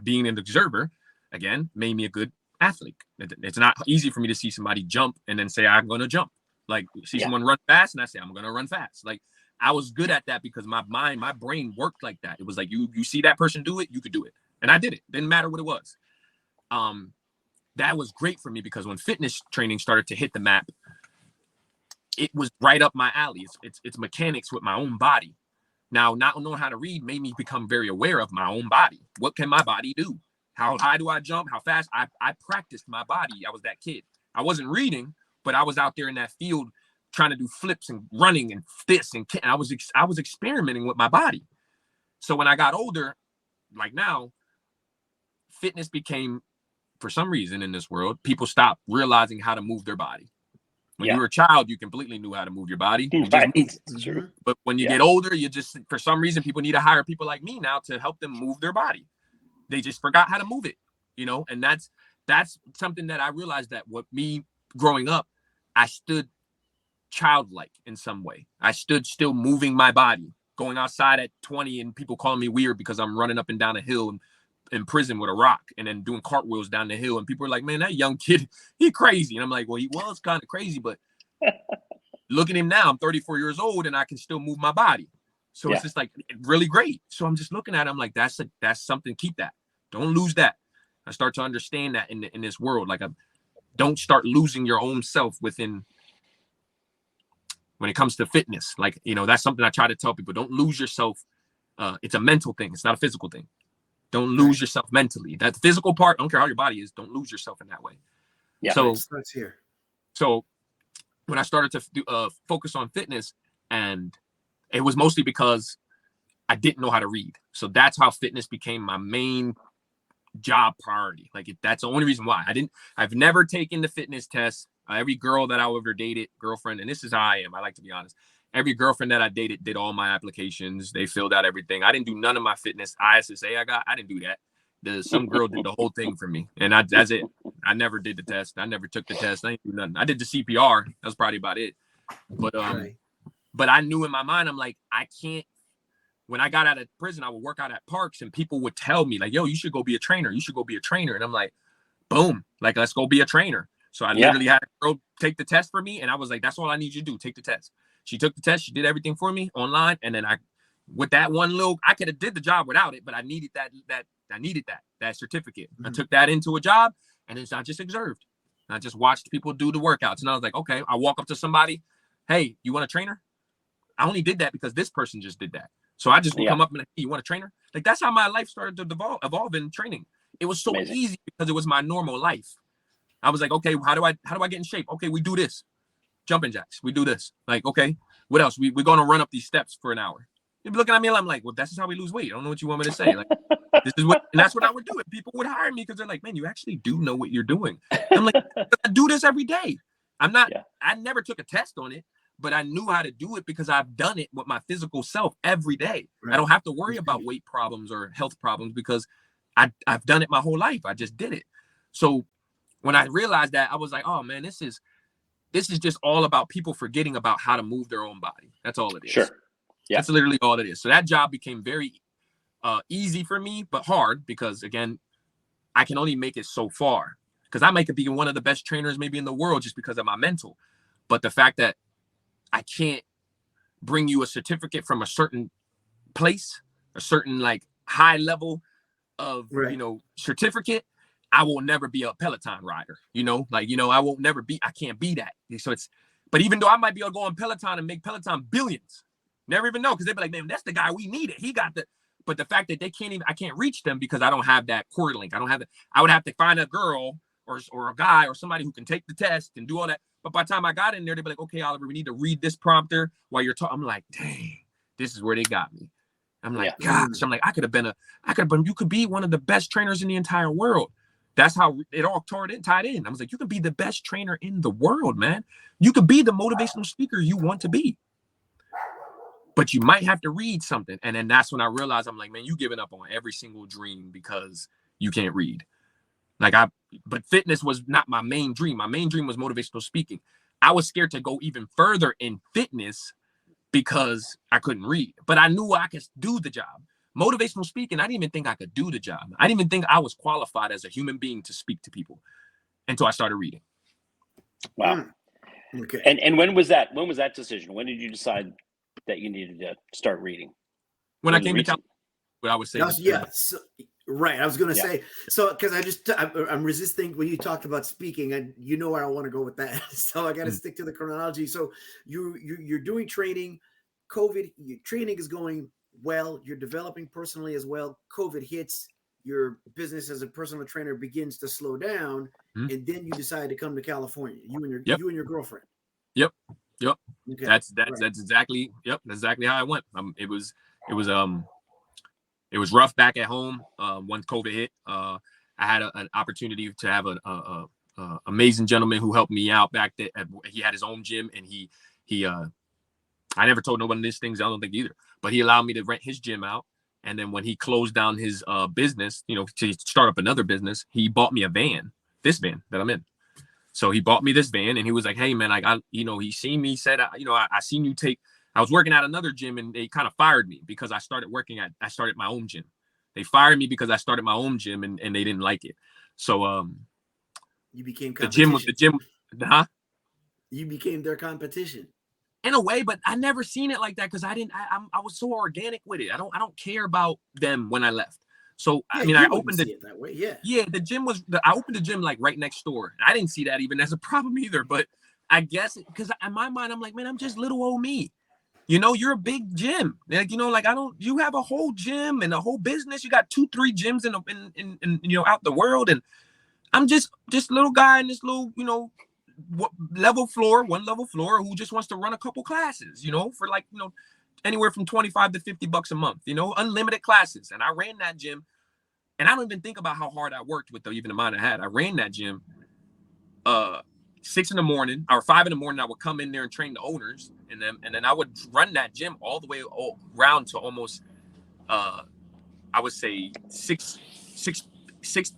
Being an observer, again, made me a good athlete. It's not easy for me to see somebody jump and then say, I'm going to jump. Like see someone run fast and I say, I'm going to run fast. Like I was good at that because my brain worked like that. It was like, you see that person do it, you could do it. And I did it. Didn't matter what it was. That was great for me because when fitness training started to hit the map, it was right up my alley. It's mechanics with my own body. Now, not knowing how to read made me become very aware of my own body. What can my body do? How high do I jump? How fast? I practiced my body. I was that kid. I wasn't reading, but I was out there in that field trying to do flips and running and this and I was experimenting with my body. So when I got older, like now, fitness became, for some reason in this world, people stop realizing how to move their body. When you were a child, you completely knew how to move your body. You just moved. It's true. But when you get older, you just, for some reason, people need to hire people like me now to help them move their body. They just forgot how to move it, and that's something that I realized that what me growing up, I stood childlike in some way. I stood still moving my body, going outside at 20 and people calling me weird because I'm running up and down a hill and in prison with a rock and then doing cartwheels down the hill. And people are like, man, that young kid, he crazy. And I'm like, well, he was kind of crazy, but look at him now. I'm 34 years old and I can still move my body. So it's just like really great. So I'm just looking at it. I'm like, that's something. Keep that. Don't lose that. I start to understand that in this world. Like, don't start losing your own self when it comes to fitness. Like, that's something I try to tell people. Don't lose yourself. It's a mental thing. It's not a physical thing. Don't lose yourself mentally. That physical part, I don't care how your body is, don't lose yourself in that way. Yeah. So let's hear. So when I started to focus on fitness, and it was mostly because I didn't know how to read. So that's how fitness became my main job priority. Like that's the only reason why I've never taken the fitness test. Every girl that I ever dated, girlfriend, and this is how I am. I like to be honest. Every girlfriend that I dated did all my applications. They filled out everything. I didn't do none of my fitness ISSA I didn't do that. Some girl did the whole thing for me. And that's it. I never did the test. I never took the test. I didn't do nothing. I did the CPR. That was probably about it. But but I knew in my mind, I'm like, I can't. When I got out of prison, I would work out at parks and people would tell me like, yo, you should go be a trainer. You should go be a trainer. And I'm like, boom, like, let's go be a trainer. So I literally had a girl take the test for me. And I was like, that's all I need you to do. Take the test. She took the test. She did everything for me online. And then with that one I could have did the job without it, but I needed that certificate. Mm-hmm. I took that into a job and then I just observed. I just watched people do the workouts. And I was like, okay, I walk up to somebody. Hey, you want a trainer? I only did that because this person just did that. So I just would come up and like, hey, you want a trainer? Like, that's how my life started to evolve in training. It was so easy because it was my normal life. I was like, okay, how do I get in shape? Okay, we do this. Jumping jacks. We do this. Like, okay, what else? We're going to run up these steps for an hour. You're looking at me, I'm like, well, that's just how we lose weight. I don't know what you want me to say. Like, this is what, and that's what I would do. And people would hire me because they're like, man, you actually do know what you're doing. And I'm like, I do this every day. I never took a test on it, but I knew how to do it because I've done it with my physical self every day. Right. I don't have to worry about weight problems or health problems because I've done it my whole life. I just did it. So when I realized that, I was like, oh man, this is just all about people forgetting about how to move their own body. That's all it is. Sure. Yeah. That's literally all it is. So that job became very easy for me, but hard because, again, I can only make it so far because I might be one of the best trainers maybe in the world just because of my mental. But the fact that I can't bring you a certificate from a certain place, a certain like high level of, certificate, I will never be a Peloton rider, I won't never be, I can't be that. So but even though I might be able to go on Peloton and make Peloton billions, never even know, because they'd be like, man, that's the guy we needed. He got But the fact that I can't reach them because I don't have that cord link. I don't have it. I would have to find a girl or a guy or somebody who can take the test and do all that. But by the time I got in there, they'd be like, okay, Oliver, we need to read this prompter while you're talking. I'm like, dang, this is where they got me. I'm like, gosh, I'm like, you could be one of the best trainers in the entire world. That's how it all tied in. I was like, you could be the best trainer in the world, man. You could be the motivational speaker you want to be. But you might have to read something. And then that's when I realized, I'm like, man, you giving up on every single dream because you can't read. But fitness was not my main dream. My main dream was motivational speaking. I was scared to go even further in fitness because I couldn't read. But I knew I could do the job. Motivational speaking, I didn't even think I could do the job. I didn't even think I was qualified as a human being to speak to people until I started reading. Wow. Okay. And when was that? When was that decision? When did you decide that you needed to start reading? When I came to California, what I was saying. Right. I was going to say, so because I'm resisting when you talked about speaking, and you know where I want to go with that. So I got to stick to the chronology. So you're doing training, COVID, your training is going well, you're developing personally as well. COVID hits, your business as a personal trainer begins to slow down, and then you decide to come to California. You and your girlfriend. Yep. Okay. That's exactly. Yep. That's exactly how I went. It was rough back at home. Once COVID hit, I had an opportunity to have an amazing gentleman who helped me out back there. He had his own gym, and he I never told nobody these things. I don't think either, but he allowed me to rent his gym out. And then when he closed down his business, to start up another business, he bought me a van, this van that I'm in. So he bought me this van, and he was like, hey man, he seen me, said, I seen you I was working at another gym, and they kind of fired me because I started my own gym. They fired me because I started my own gym, and they didn't like it. So you became the gym. Huh? You became their competition. In a way, but I never seen it like that because I was so organic with it. I don't care about them when I left. So I opened it that way. Yeah. Yeah, I opened the gym like right next door. I didn't see that even as a problem either, but I guess because in my mind I'm like, man, I'm just little old me. You're a big gym. You have a whole gym and a whole business. You got 2-3 gyms in out the world, and I'm just little guy in this little one level floor who just wants to run a couple classes, for anywhere from $25 to $50 a month, unlimited classes. And I ran that gym, and I don't even think about how hard I worked with even the amount I had. I ran that gym 6 in the morning or 5 in the morning. I would come in there and train the owners, and then I would run that gym all the way around to almost I would say 6,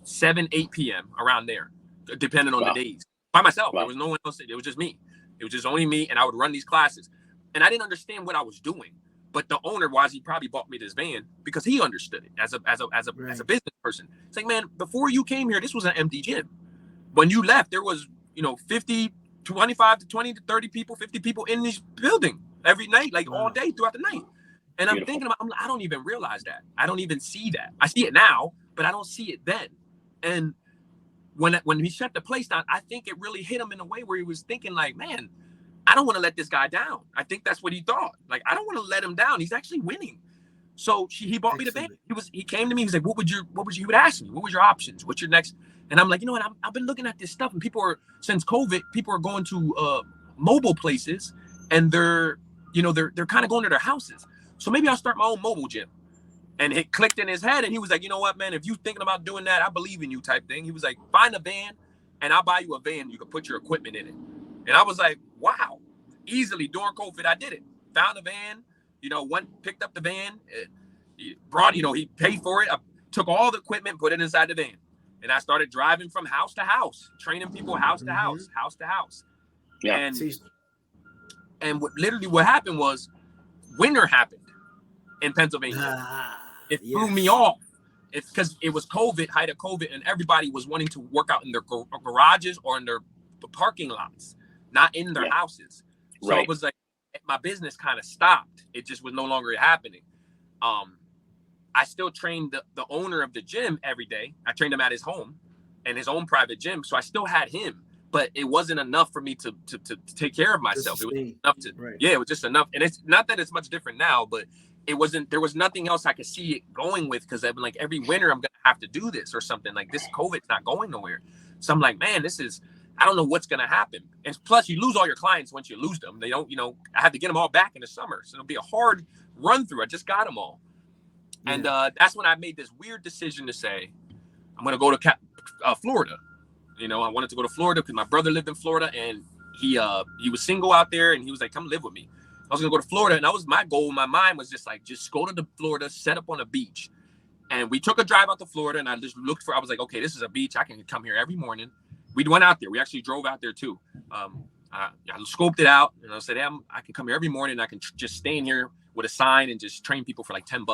7, 8 p.m. around there, depending on the days. By myself. There was no one else. It was just me. It was just only me, and I would run these classes. And I didn't understand what I was doing. But the owner, he probably bought me this van because he understood it as a business person. It's like, man, before you came here, this was an empty gym. When you left, there was 25 to 20 to 30 people, 50 people in this building every night, all day throughout the night. And I'm thinking I don't even realize that. I don't even see that. I see it now, but I don't see it then. And when he shut the place down, I think it really hit him in a way where he was thinking like, man, I don't want to let this guy down. I think that's what he thought. Like, I don't want to let him down. He's actually winning. So he bought me the van. He came to me. He was like, he would ask me, what was your options? What's your next? And I'm like, I've been looking at this stuff, and since COVID, people are going to mobile places, and they're kind of going to their houses. So maybe I'll start my own mobile gym. And it clicked in his head, and he was like, you know what, man, if you're thinking about doing that, I believe in you type thing. He was like, find a van, and I'll buy you a van. You can put your equipment in it. And I was like, wow, easily during COVID, I did it. Found a van, picked up the van, he paid for it. I took all the equipment, put it inside the van. And I started driving from house to house, training people house to house, house to house. Yeah. And what happened was winter happened in Pennsylvania. It threw me off. It's because it was height of COVID, and everybody was wanting to work out in their garages or in their parking lots, not in their houses. So it was like my business kind of stopped. It just was no longer happening. I still trained the owner of the gym every day. I trained him at his home and his own private gym. So I still had him, but it wasn't enough for me to take care of myself. It was enough it was just enough. And it's not that it's much different now, but there was nothing else I could see it going with, because I've been like, every winter I'm gonna have to do this or something. Like, this COVID's not going nowhere. So I'm like, man, I don't know what's gonna happen. And plus, you lose all your clients once you lose them. They don't, I had to get them all back in the summer, so it'll be a hard run through. I just got them all, and that's when I made this weird decision to say, I'm gonna go to Florida. I wanted to go to Florida because my brother lived in Florida, and he was single out there, and he was like, come live with me. I was gonna go to Florida, and that was my goal. My mind was just go to the Florida, set up on a beach. And we took a drive out to Florida, and I was like, okay, this is a beach. I can come here every morning. We went out there. We actually drove out there too. I scoped it out, and I said, I can come here every morning. And I can just stay in here with a sign and just train people for like $10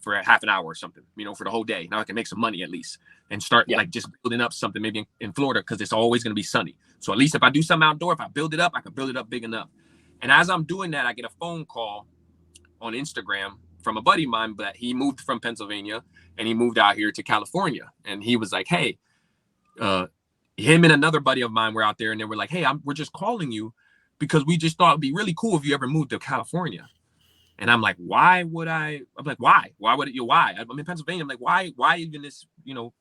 for a half an hour or something, for the whole day. Now I can make some money at least and start just building up something maybe in Florida, because it's always going to be sunny. So at least if I do something outdoor, if I build it up, I can build it up big enough. And as I'm doing that, I get a phone call on Instagram from a buddy of mine, but he moved from Pennsylvania and he moved out here to California. And he was like, hey, him and another buddy of mine were out there, and they were like, hey, we're just calling you because we just thought it'd be really cool if you ever moved to California. And I'm like, why would I? I'm like, why? Why would it? Why? I'm in Pennsylvania. I'm like, why even this?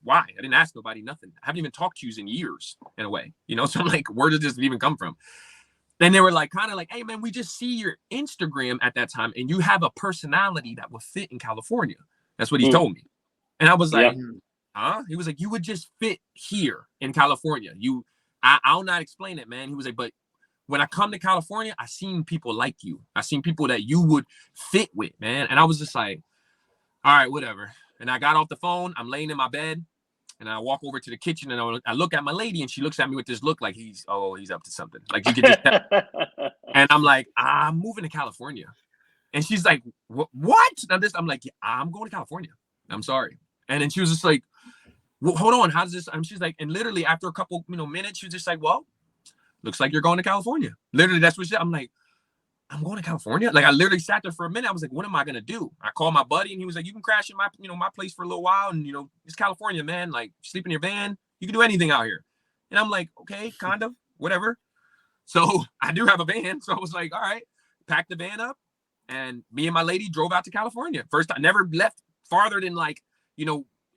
Why? I didn't ask nobody nothing. I haven't even talked to you in years in a way, So I'm like, where did this even come from? Then they were like, kind of like, hey, man, we just see your Instagram at that time, and you have a personality that would fit in California. That's what he told me. And I was like, huh? He was like, you would just fit here in California. I'll not explain it, man. He was like, but when I come to California, I seen people like you. I seen people that you would fit with, man. And I was just like, all right, whatever. And I got off the phone. I'm laying in my bed. And I walk over to the kitchen, and I look at my lady, and she looks at me with this look like he's up to something. Like, you could just tell. And I'm like, I'm moving to California. And she's like, what? I'm like, yeah, I'm going to California. I'm sorry. And then she was just like, well, hold on. How does this? And she's like, and literally after a couple, minutes, she was just like, well, looks like you're going to California. Literally, that's what she said. I'm like, I'm going to California. Like, I literally sat there for a minute. I was like, what am I going to do? I called my buddy, and he was like, you can crash in my, my place for a little while. And, it's California, man. Like, sleep in your van. You can do anything out here. And I'm like, okay, kind of, whatever. So I do have a van. So I was like, all right, pack the van up. And me and my lady drove out to California. First, I never left farther than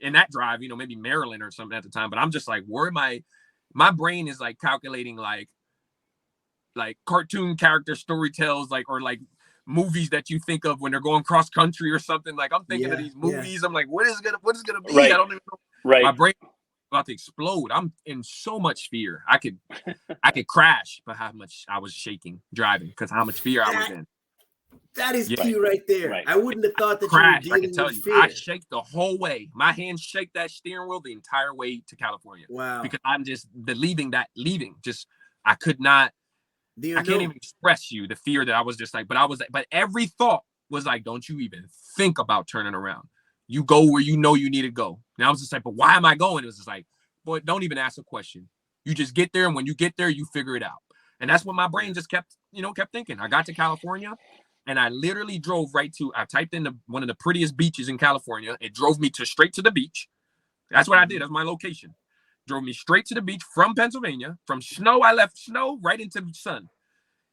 in that drive, maybe Maryland or something at the time. But I'm just like, where am I? My brain is like calculating like cartoon character story tells, or movies that you think of when they're going cross country or something. Like, I'm thinking of these movies. Yeah. I'm like, what is it gonna be? Right. I don't even know. Right. My brain is about to explode. I'm in so much fear. I could crash, but how much I was shaking driving because how much fear I was in. That is key right there. Right. I wouldn't have thought that crashed, you were dealing with fear. I shake the whole way. My hands shake that steering wheel the entire way to California. Wow. Because I'm just leaving. Just I could not. I can't even express you the fear that I was just like. But every thought was like, don't you even think about turning around. You go where you know you need to go. And I was just like, but why am I going? It was just like, boy, don't even ask a question. You just get there, and when you get there, you figure it out. And that's what my brain just kept thinking. I got to California. And I literally drove I typed in one of the prettiest beaches in California. It drove me straight to the beach. That's what I did. That's my location. Drove me straight to the beach from Pennsylvania. From snow, I left snow right into the sun.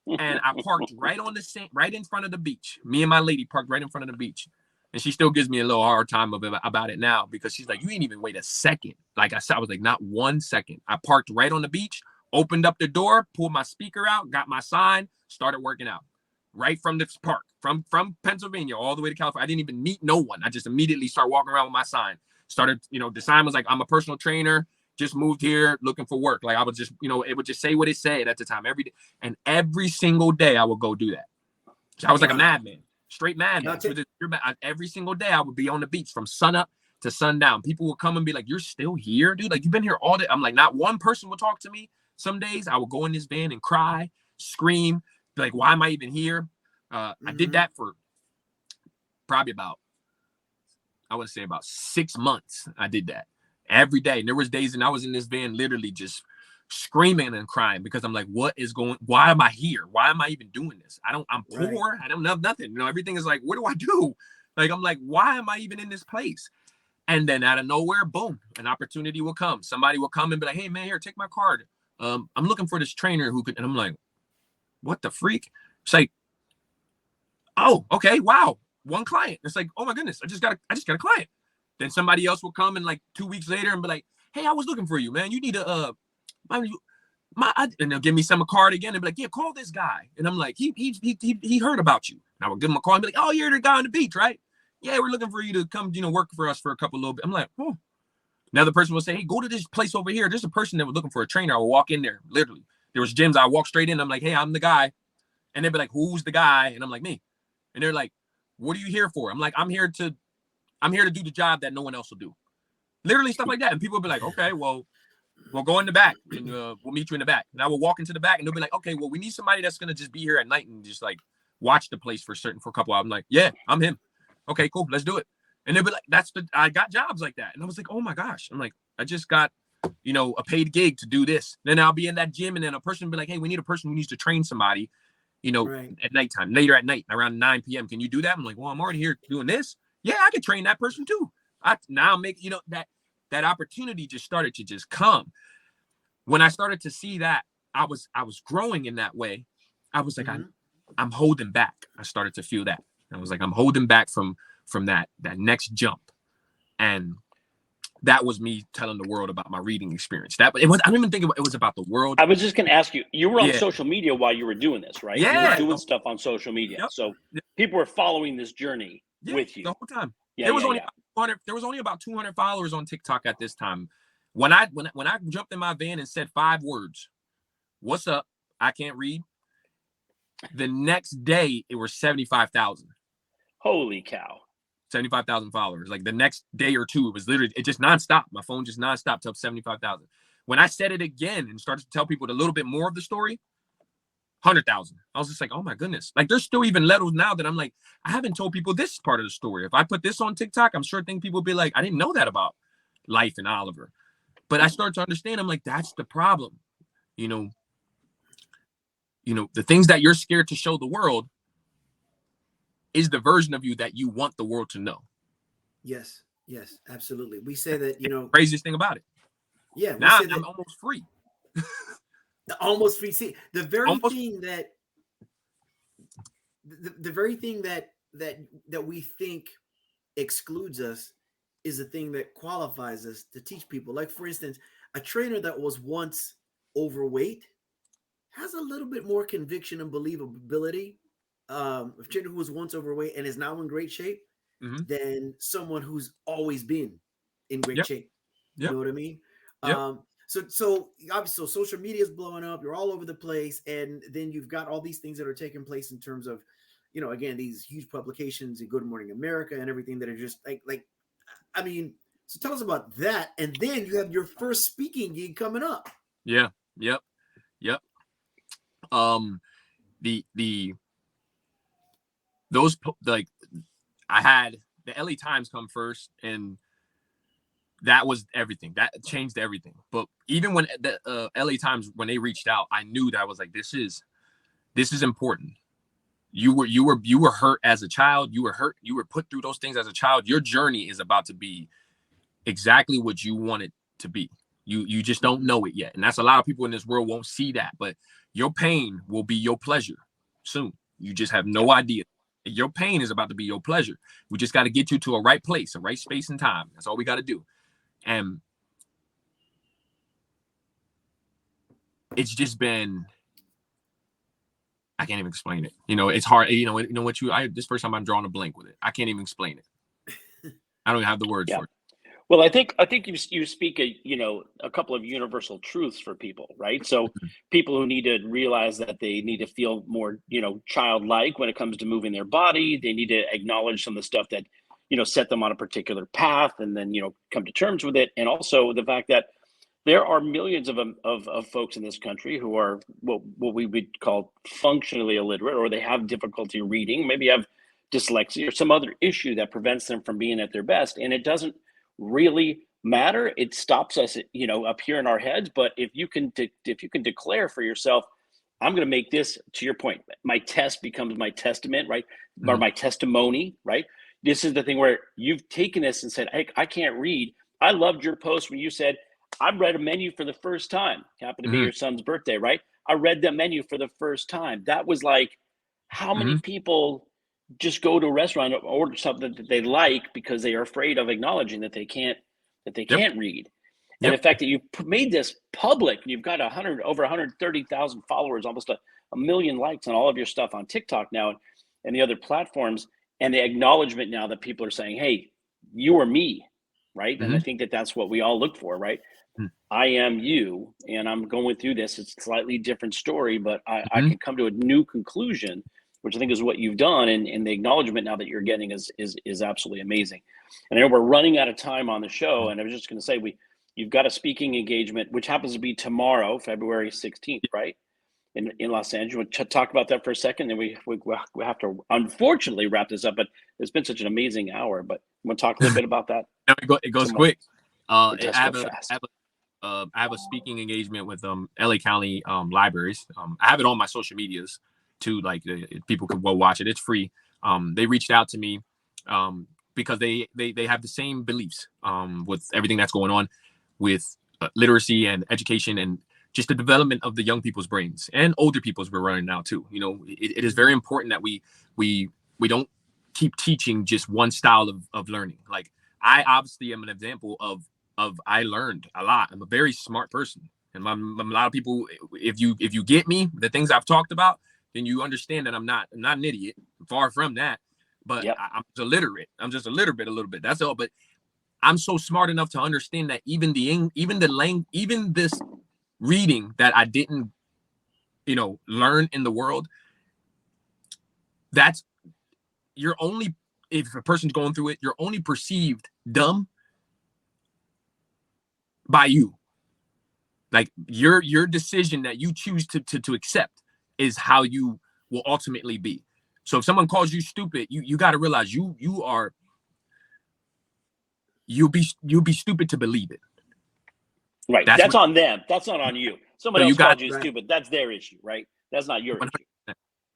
And I parked right on the sand, right in front of the beach. Me and my lady parked right in front of the beach. And she still gives me a little hard time about it now because she's like, you ain't even wait a second. Like I said, I was like, not 1 second. I parked right on the beach, opened up the door, pulled my speaker out, got my sign, started working out. Right from this park, from Pennsylvania all the way to California. I didn't even meet no one. I just immediately started walking around with my sign. Started, the sign was like, I'm a personal trainer, just moved here looking for work. Like I was just, it would just say what it said at the time every day. And every single day I would go do that. So I was like a madman, straight madman. Every single day I would be on the beach from sun up to sundown. People would come and be like, you're still here, dude? Like you've been here all day. I'm like, not one person would talk to me. Some days I would go in this van and cry, scream. Like, why am I even here? I did that for probably about 6 months. I did that every day. And there was days and I was in this van literally just screaming and crying because I'm like, why am I here? Why am I even doing this? I'm poor. I don't have nothing. Everything is like, what do I do? Like, I'm like, why am I even in this place? And then out of nowhere, boom, an opportunity will come. Somebody will come and be like, hey man, here, take my card. I'm looking for this trainer who could, and I'm like, what the freak? It's like, oh, okay, wow. one client. It's like, oh my goodness, I just got a client. Then somebody else will come and like 2 weeks later and be like, hey, I was looking for you, man. You need a and they'll give me some card again and be like, yeah, call this guy. And I'm like, he heard about you. And I would give him a call and be like, oh, you're the guy on the beach, right? Yeah, we're looking for you to come, work for us for a couple little bit. I'm like, oh. Another person will say, hey, go to this place over here. There's a person that was looking for a trainer. I will walk in there. Literally, there was gyms. I walk straight in. I'm like, hey, I'm the guy. And they'd be like, who's the guy? And I'm like, me. And they're like, what are you here for? I'm like, I'm here to do the job that no one else will do. Literally stuff like that. And people will be like, okay, well, we'll go in the back and we'll meet you in the back. And I will walk into the back and they'll be like, okay, well, we need somebody that's going to just be here at night and just like watch the place for a couple hours. I'm like, yeah, I'm him. Okay, cool. Let's do it. And they'll be like, I got jobs like that. And I was like, oh my gosh. I'm like, I just got, a paid gig to do this. Then I'll be in that gym and then a person will be like, hey, we need a person who needs to train somebody, Right. at nighttime, later at night, around 9 p.m. Can you do that? I'm like, well, I'm already here doing this. Yeah, I could train that person too. I now make, that opportunity just started to just come. When I started to see that I was growing in that way, I was like, I'm holding back. I started to feel that. I was like, I'm holding back from that next jump. And that was me telling the world about my reading experience. I don't even think it was about the world. I was just going to ask you, you were on social media while you were doing this, right? Yeah. You were doing stuff on social media. Yep. So people were following this journey with you the whole time. Yeah, there was only about 200 followers on TikTok at this time. When I jumped in my van and said 5 words, what's up? I can't read. The next day it was 75,000. Holy cow. 75,000 followers. Like the next day or two, it just nonstop. My phone just nonstop till 75,000. When I said it again and started to tell people a little bit more of the story, 100,000. I was just like, oh my goodness. Like there's still even levels now that I'm like, I haven't told people this part of the story. If I put this on TikTok, I'm sure people will be like, I didn't know that about life and Oliver. But I started to understand, I'm like, that's the problem. The things that you're scared to show the world is the version of you that you want the world to know. Yes, absolutely. We say that, craziest thing about it. Yeah. Now I'm almost free. Almost free. See, the very thing that we think excludes us is the thing that qualifies us to teach people. Like, for instance, a trainer that was once overweight has a little bit more conviction and believability. A trainer who was once overweight and is now in great shape than someone who's always been in great shape. You know what I mean? So obviously social media is blowing up. You're all over the place. And then you've got all these things that are taking place in terms of, again, these huge publications and Good Morning America and everything that are just so tell us about that. And then you have your first speaking gig coming up. Yeah. Yep. I had the LA Times come first, and that was everything. That changed everything. But even when the LA Times, when they reached out, I knew that I was like, this is important. You were hurt as a child. You were hurt. You were put through those things as a child. Your journey is about to be exactly what you want it to be. You just don't know it yet. And that's a lot of people in this world won't see that, but your pain will be your pleasure soon. You just have no idea. Your pain is about to be your pleasure. We just got to get you to a right place, a right space and time. That's all we got to do. And it's just been, I can't even explain it. It's hard. This first time I'm drawing a blank with it. I can't even explain it. I don't even have the words for it. Well, I think you speak a couple of universal truths for people, right? So people who need to realize that they need to feel more, childlike when it comes to moving their body. They need to acknowledge some of the stuff that, set them on a particular path, and then, come to terms with it. And also the fact that there are millions of folks in this country who are what we would call functionally illiterate, or they have difficulty reading, maybe have dyslexia or some other issue that prevents them from being at their best. And it doesn't really matter. It stops us, up here in our heads. But if you can declare for yourself, I'm going to make this, to your point, my test becomes my testament, right? Or my testimony, right? This is the thing where you've taken this and said, hey, I can't read. I loved your post when you said, I read a menu for the first time. Happened to be your son's birthday, right? I read the menu for the first time. That was like, how many people just go to a restaurant or order something that they like because they are afraid of acknowledging that they can't Yep. read. And Yep. the fact that you made this public, you've got over 130,000 followers, almost a million likes on all of your stuff on TikTok now and the other platforms, and the acknowledgement now that people are saying, hey, you are me, right? And I think that that's what we all look for, right? I am you, and I'm going through this. It's a slightly different story, but I can come to a new conclusion, which I think is what you've done, and the acknowledgement now that you're getting is absolutely amazing. And I know we're running out of time on the show, and I was just going to say you've got a speaking engagement, which happens to be tomorrow, February 16th, right? In Los Angeles. You want to talk about that for a second? Then we have to unfortunately wrap this up, but it's been such an amazing hour. But you want to talk a little bit about that? It goes quick. I fast. have a speaking engagement with LA County libraries. I have it on my social medias too. Like people could go watch it. It's free. They reached out to me because they have the same beliefs with everything that's going on with literacy and education and just the development of the young people's brains and older people's we're running now too. You know, it is very important that we don't keep teaching just one style of learning. Like I obviously am an example of I learned a lot. I'm a very smart person, and a lot of people, if you get me, the things I've talked about, then you understand that I'm not an idiot. I'm far from that, but yep. I'm just illiterate. I'm just a little bit. That's all. But I'm so smart enough to understand that even this reading that I didn't, learn in the world, that's you're only, if a person's going through it, you're only perceived dumb by you. Like your decision that you choose to accept is how you will ultimately be. So if someone calls you stupid, you got to realize you'll be stupid to believe it. Right. That's on them. That's not on you. Someone else called you stupid. That's their issue, right? That's not your 100%, issue.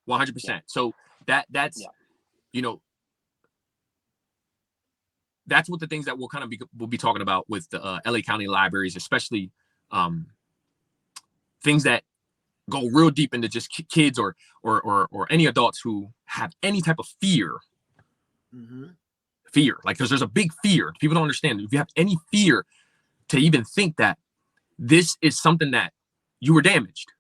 100%. Yeah. So that's that's what the things that we'll be talking about with the LA County libraries, especially things that go real deep into just kids or any adults who have any type of fear. Fear, like because there's a big fear. People don't understand. If you have any fear to even think that this is something that you were damaged.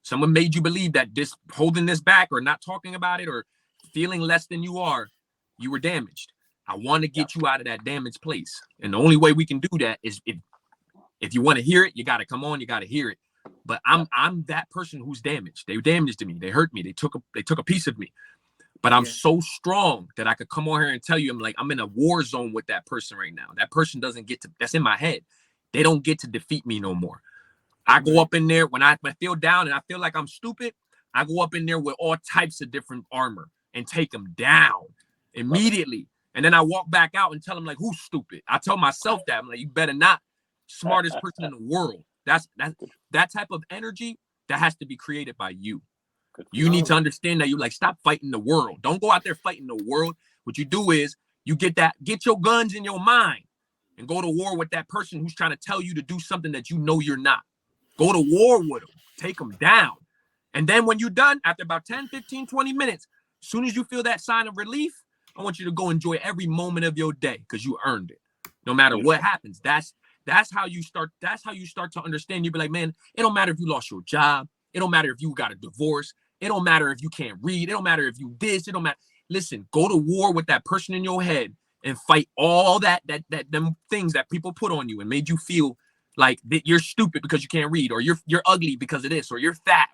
Someone made you believe that this holding this back or not talking about it or feeling less than you were damaged. I want to get you out of that damaged place. And the only way we can do that is if you want to hear it, you got to come on, you got to hear it. But I'm that person who's damaged. They damaged me. They hurt me. They took a piece of me. But I'm so strong that I could come on here and tell you, I'm in a war zone with that person right now. That person doesn't get to, that's in my head. They don't get to defeat me no more. I go up in there when I feel down and I feel like I'm stupid. I go up in there with all types of different armor and take them down immediately. And then I walk back out and tell them like, who's stupid? I tell myself that. I'm like, you better not. Smartest person in the world. That's that type of energy that has to be created by you. You need to understand that you stop fighting the world. Don't go out there fighting the world. What you do is you get your guns in your mind and go to war with that person who's trying to tell you to do something that you know you're not. Go to war with them. Take them down. And then when you're done, after about 10, 15, 20 minutes, as soon as you feel that sign of relief, I want you to go enjoy every moment of your day because you earned it. No matter what happens, that's how you start. That's how you start to understand. You be like, man, it don't matter if you lost your job. It don't matter if you got a divorce. It don't matter if you can't read. It don't matter if you this. It don't matter. Listen, go to war with that person in your head and fight all that them things that people put on you and made you feel like that you're stupid because you can't read, or you're ugly because of this, or you're fat,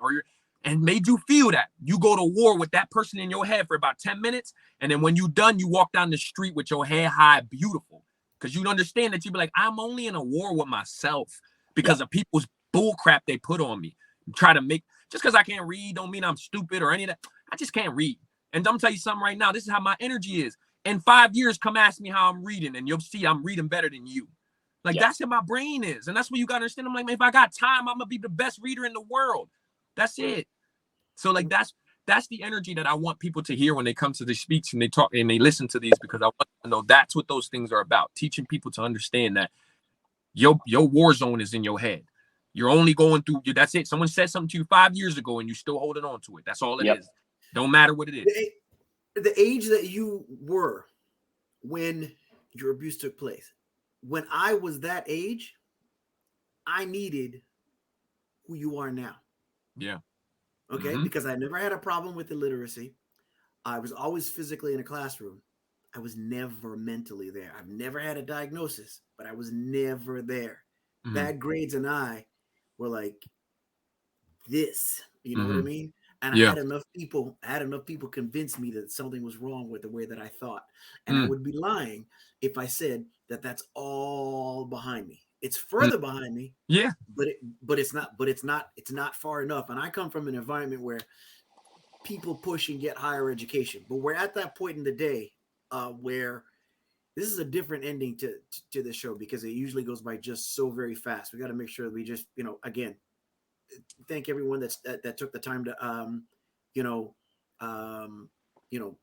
and made you feel that. You go to war with that person in your head for about 10 minutes, and then when you're done, you walk down the street with your head high, beautiful, because you understand that you be like, I'm only in a war with myself because of people's bull crap they put on me. Try to make, just because I can't read don't mean I'm stupid or any of that. I just can't read. And I'm tell you something right now. This is how my energy is. In 5 years, come ask me how I'm reading, and you'll see I'm reading better than you. That's how my brain is. And that's what you got to understand. I'm like, man, if I got time, I'm going to be the best reader in the world. That's it. So that's the energy that I want people to hear when they come to the speech and they talk and they listen to these, because I want to know that's what those things are about. Teaching people to understand that your war zone is in your head. You're only going through, that's it. Someone said something to you 5 years ago and you're still holding on to it. That's all it is. Don't matter what it is. the age that you were when your abuse took place, when I was that age, I needed who you are now. Yeah. Okay. Mm-hmm. Because I never had a problem with illiteracy. I was always physically in a classroom. I was never mentally there. I've never had a diagnosis, but I was never there. Mm-hmm. Bad grades and I were like this, you know what I Mm-hmm. mean? And Yeah. I had enough people convince me that something was wrong with the way that I thought. And I would be lying if I said that that's all behind me. It's further behind me. Yeah. But it's not far enough. And I come from an environment where people push and get higher education. But we're at that point in the day where this is a different ending to the show, because it usually goes by just so very fast. We got to make sure that we just, again, thank everyone that took the time to you know um, you know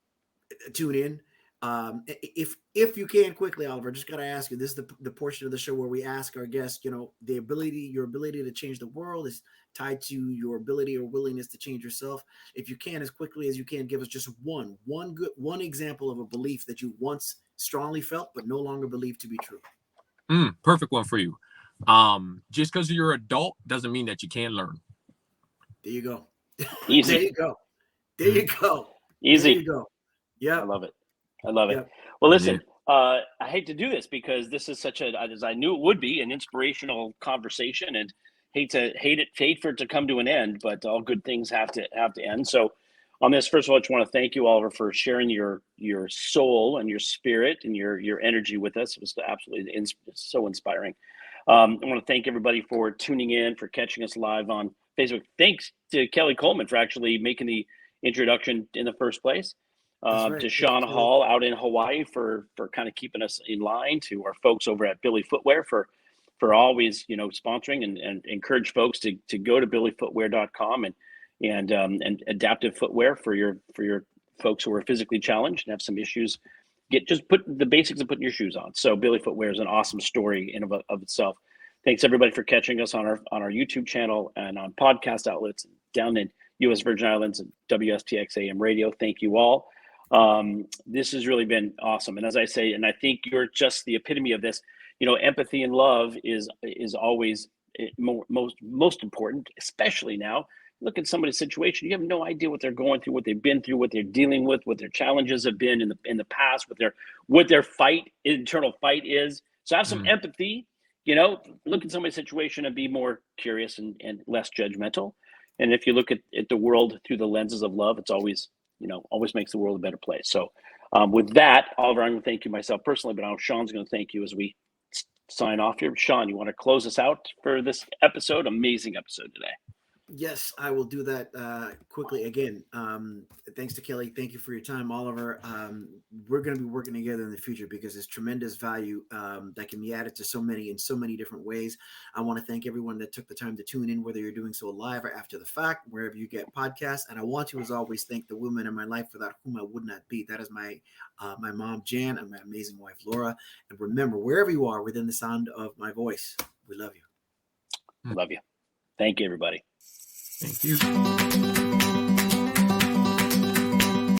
tune in. If you can quickly, Oliver, just got to ask you, this is the portion of the show where we ask our guests, your ability to change the world is tied to your ability or willingness to change yourself. If you can, as quickly as you can, give us just one example of a belief that you once strongly felt but no longer believe to be true. Perfect one for you. Just because you're an adult doesn't mean that you can't learn. There you go. Easy. There you go. There you go. Easy. There you go. Yeah. I love it. Well, listen, I hate to do this because this is such as I knew it would be, an inspirational conversation, and hate for it to come to an end, but all good things have to end. So on this, first of all, I just want to thank you, Oliver, for sharing your soul and your spirit and your energy with us. It was absolutely so inspiring. I want to thank everybody for tuning in, for catching us live on Facebook. Thanks to Kelly Coleman for actually making the introduction in the first place. Right. To Sean Hall out in Hawaii for kind of keeping us in line, to our folks over at Billy Footwear for always sponsoring and encourage folks to go to billyfootwear.com and adaptive footwear for your folks who are physically challenged and have some issues. Just put the basics of putting your shoes on. So Billy Footwear is an awesome story in of itself. Thanks everybody for catching us on our YouTube channel and on podcast outlets down in U.S. Virgin Islands and WSTX AM radio. Thank you all. This has really been awesome. And as I say, and I think you're just the epitome of this, empathy and love is always most important, especially now. Look at somebody's situation. You have no idea what they're going through, what they've been through, what they're dealing with, what their challenges have been in the past, what their internal fight is. So have some empathy, look at somebody's situation and be more curious and less judgmental. And if you look at the world through the lenses of love, it's always makes the world a better place. So with that, Oliver, I'm going to thank you myself personally, but I know Sean's going to thank you as we sign off here. Sean, you want to close us out for this episode? Amazing episode today. Yes, I will do that quickly. Again, thanks to Kelly. Thank you for your time, Oliver. We're going to be working together in the future because there's tremendous value that can be added to so many different ways. I want to thank everyone that took the time to tune in, whether you're doing so live or after the fact, wherever you get podcasts. And I want to, as always, thank the women in my life without whom I would not be. That is my mom, Jan, and my amazing wife, Laura. And remember, wherever you are within the sound of my voice, we love you. Love you. Thank you, everybody. Thank you.